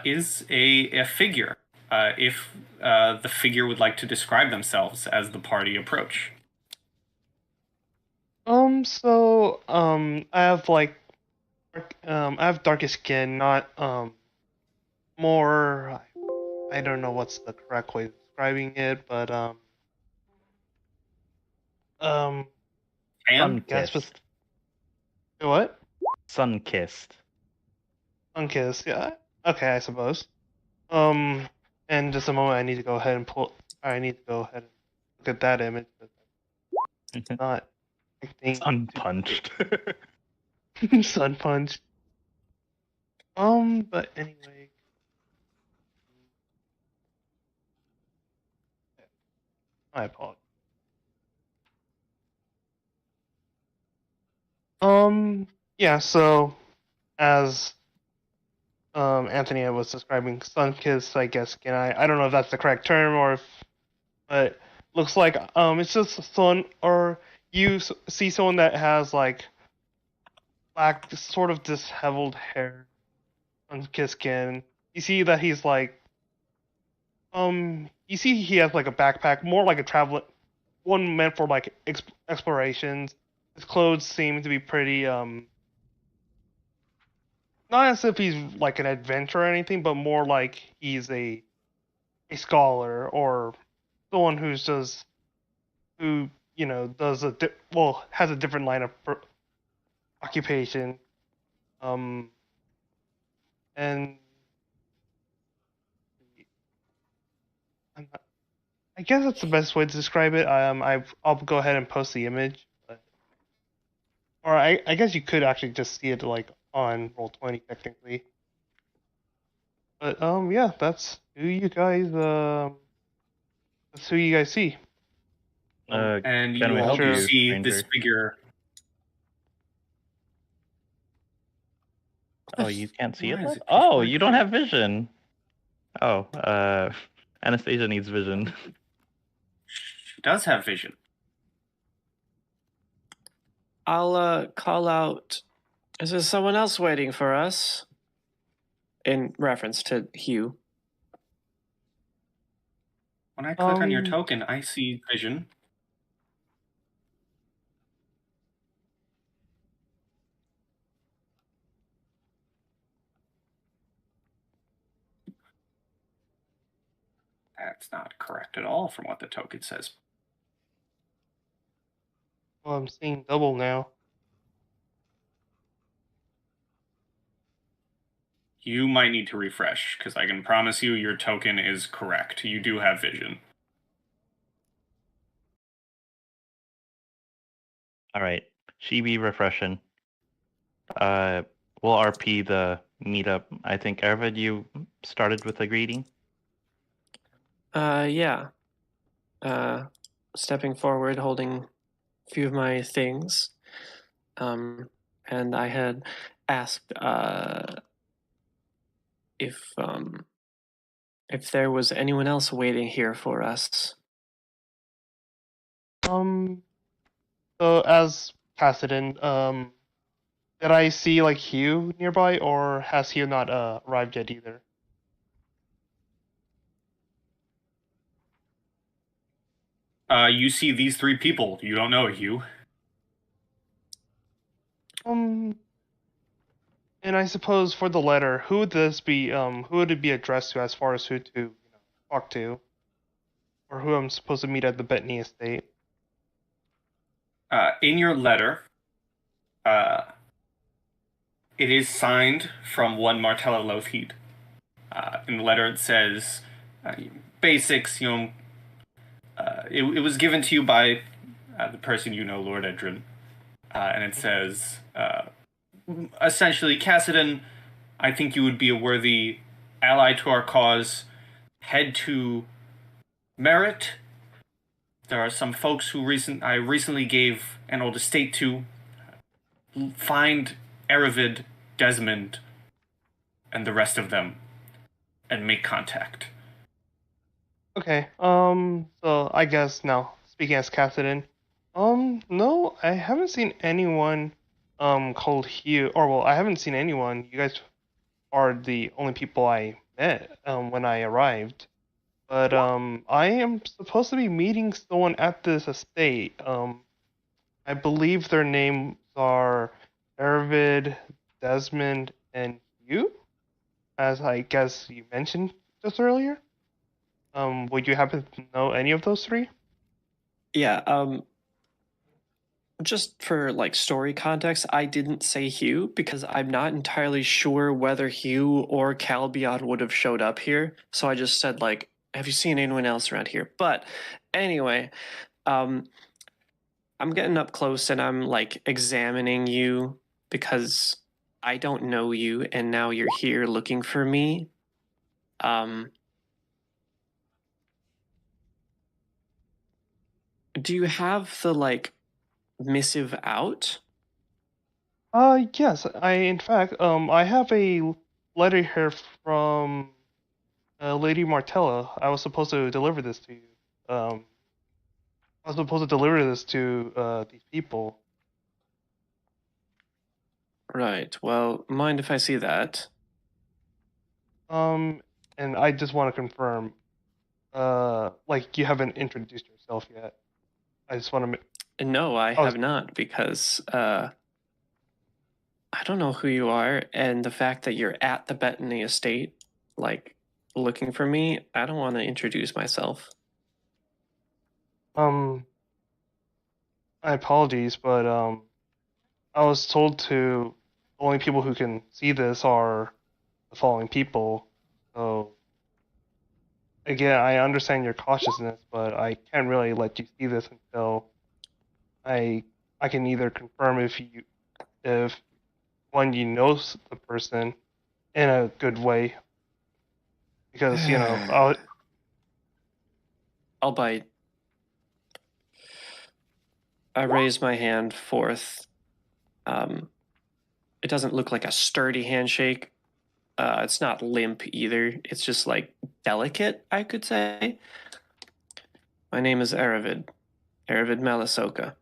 is a figure. If the figure would like to describe themselves as the party approach. I have darkest skin, not more. I don't know what's the correct way of describing it, but And Sun-kissed. What? Sun-kissed. Unkissed, yeah. Okay, I suppose. And just a moment, I need to go ahead and look look at that image. But not. I think Unpunched. sun punched. But anyway. I apologize. Yeah, so as Anthony was describing Sunkiss, I guess I don't know if that's the correct term or if, but looks like it's just someone, or you see someone that has like black, sort of disheveled hair, Sunkiss skin. You see that he's like you see he has like a backpack, more like a travel one meant for like explorations. His clothes seem to be pretty not as if he's like an adventurer or anything, but more like he's a scholar or someone who does has a different line of occupation. And I guess that's the best way to describe it. I'll go ahead and post the image, or I guess you could actually just see it like on Roll20 technically. But yeah, that's who you guys see. And Can you we all help do you, see stranger? this figure. Oh, you can't see Why it? is Lad? it Oh, pitch you don't have vision. Oh, Anastasia needs vision. She does have vision. I'll call out, is there someone else waiting for us? In reference to Hugh. When I click on your token, I see vision. That's not correct at all from what the token says. Well, I'm seeing double now. You might need to refresh, because I can promise you your token is correct. You do have vision. All right, she be refreshing. We'll RP the meetup. I think Erivid, you started with a greeting. Yeah. Stepping forward, holding a few of my things. And I had asked if there was anyone else waiting here for us. So as Kassadin, did I see like Hugh nearby, or has Hugh not arrived yet either? You see these three people. You don't know Hugh. And I suppose for the letter, who would this be? Who would it be addressed to, as far as who to talk to, or who I'm supposed to meet at the Bettany estate? In your letter, it is signed from one Martella Lothheed. In the letter, it says basics. It was given to you by the person you know, Lord Edrin, and it says essentially, Kassadin, I think you would be a worthy ally to our cause. Head to Merit. There are some folks who I recently gave an old estate to. Find Erivid, Desmond, and the rest of them, and make contact. Okay. So I guess now, speaking as Kassadin, no, I haven't seen anyone called Hugh, or well, I haven't seen anyone. You guys are the only people I met when I arrived. But I am supposed to be meeting someone at this estate. I believe their names are Erivid, Desmond, and Hugh, as I guess you mentioned just earlier. Would you happen to know any of those three? Yeah, just for like story context, I didn't say Hugh because I'm not entirely sure whether Hugh or Calbion would have showed up here. So I just said like, have you seen anyone else around here? But Anyway, I'm getting up close and I'm like examining you because I don't know you and now you're here looking for me. Do you have the like missive out? Yes, in fact, I have a letter here from Lady Martella. I was supposed to deliver this to you. I was supposed to deliver this to these people. Right. Well, mind if I see that? And I just want to confirm, like you haven't introduced yourself yet. I just want to. No, I have not because I don't know who you are, and the fact that you're at the Bettany estate, like looking for me, I don't want to introduce myself. My apologies, but I was told to the only people who can see this are the following people. So again, I understand your cautiousness, but I can't really let you see this until I can either confirm if one you know the person in a good way, because I'll bite. I raise my hand forth. It doesn't look like a sturdy handshake. It's not limp either. It's just like delicate, I could say. My name is Erivid. Erivid Malisoka.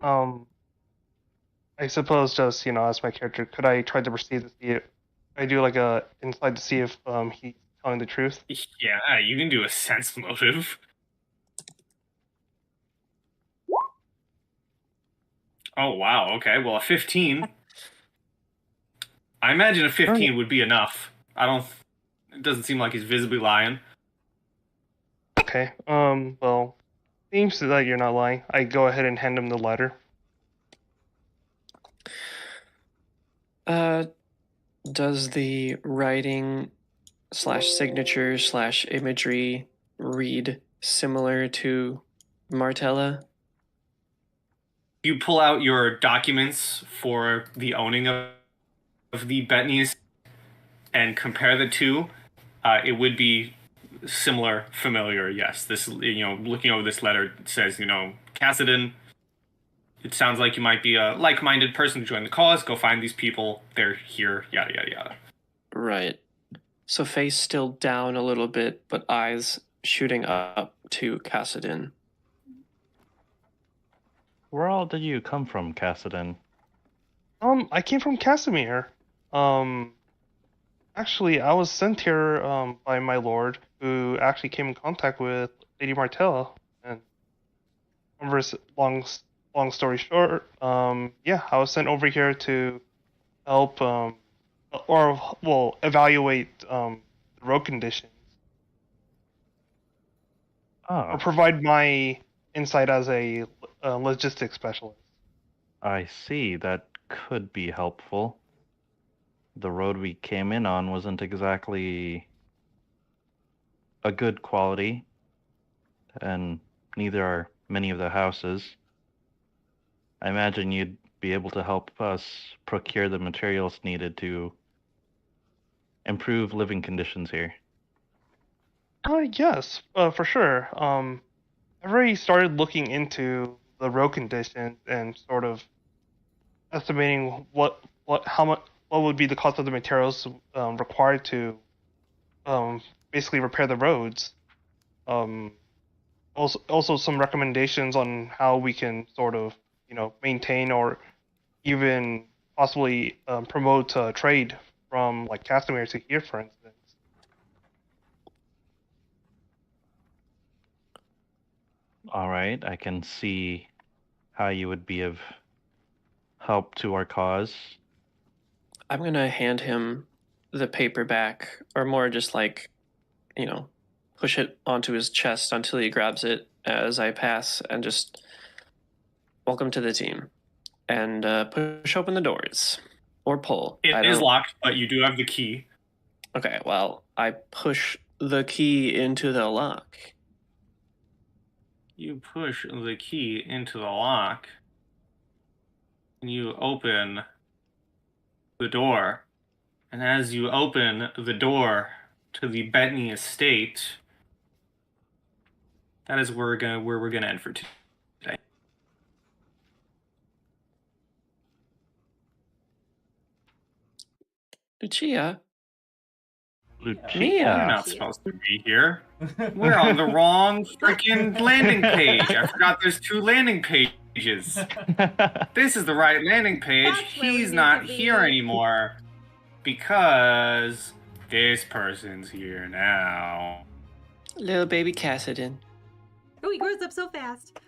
I suppose just as my character, could I try to proceed to see if I do like a insight to see if he's telling the truth? Yeah, you can do a sense motive. Oh wow, okay. Well, a 15. I imagine a 15 would be enough. It doesn't seem like he's visibly lying. Okay. Well, seems that you're not lying. I go ahead and hand him the letter. Does the writing / signature / imagery read similar to Martella? You pull out your documents for the owning of the Bettany's and compare the two. It would be similar, familiar. Yes, this looking over this letter says Kassadin. It sounds like you might be a like-minded person to join the cause. Go find these people. They're here. Yada yada yada. Right. So face still down a little bit, but eyes shooting up to Kassadin. Where all did you come from, Kassadin? I came from Casimir. Actually, I was sent here by my lord, who actually came in contact with Lady Martella. And long story short, yeah, I was sent over here to help evaluate the road conditions. Or provide my insight as a logistics specialist. I see. That could be helpful. The road we came in on wasn't exactly a good quality, and neither are many of the houses. I imagine you'd be able to help us procure the materials needed to improve living conditions here. Yes, for sure. I've already started looking into the road conditions and sort of estimating what would be the cost of the materials required to basically repair the roads. Also some recommendations on how we can sort of maintain or even possibly promote trade from like Casimir to here, for instance. All right, I can see how you would be of help to our cause. I'm going to hand him the paperback, or more just like, push it onto his chest until he grabs it as I pass and just welcome to the team. And push open the doors. Or pull. It is locked, but you do have the key. Okay, well, I push the key into the lock. you push the key into the lock, and you open the door. And as you open the door to the Bettany estate, that is where we're gonna end for today. Lucia? You're Lucia. not supposed to be here. We're on the wrong freaking landing page. I forgot there's 2 landing pages. This is the right landing page. That's where we He's need not to be. here anymore because this person's here now. Little baby Kassadin. Oh, he grows up so fast.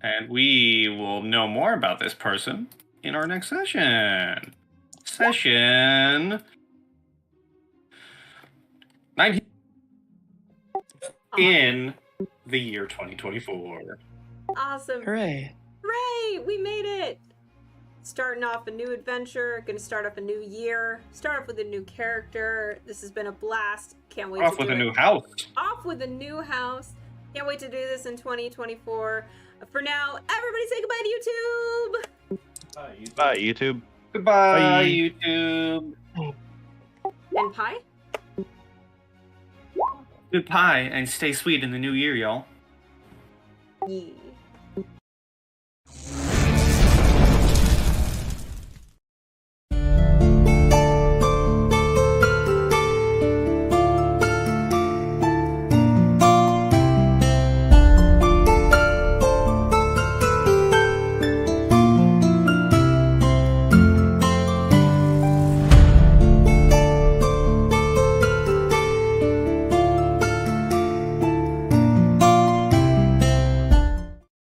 And we will know more about this person in our next session. Session 19 in the year 2024. Awesome. Hooray. Hooray! We made it! Starting off a new adventure, gonna start off a new year, start off with a new character. This has been a blast. Can't wait Off to with do a it. new house. Off with a new house. Can't wait to do this in 2024. For now, everybody say goodbye to YouTube! Bye, YouTube. Goodbye, Bye. YouTube. And Pi? Goodbye, and stay sweet in the new year, y'all. Yeah.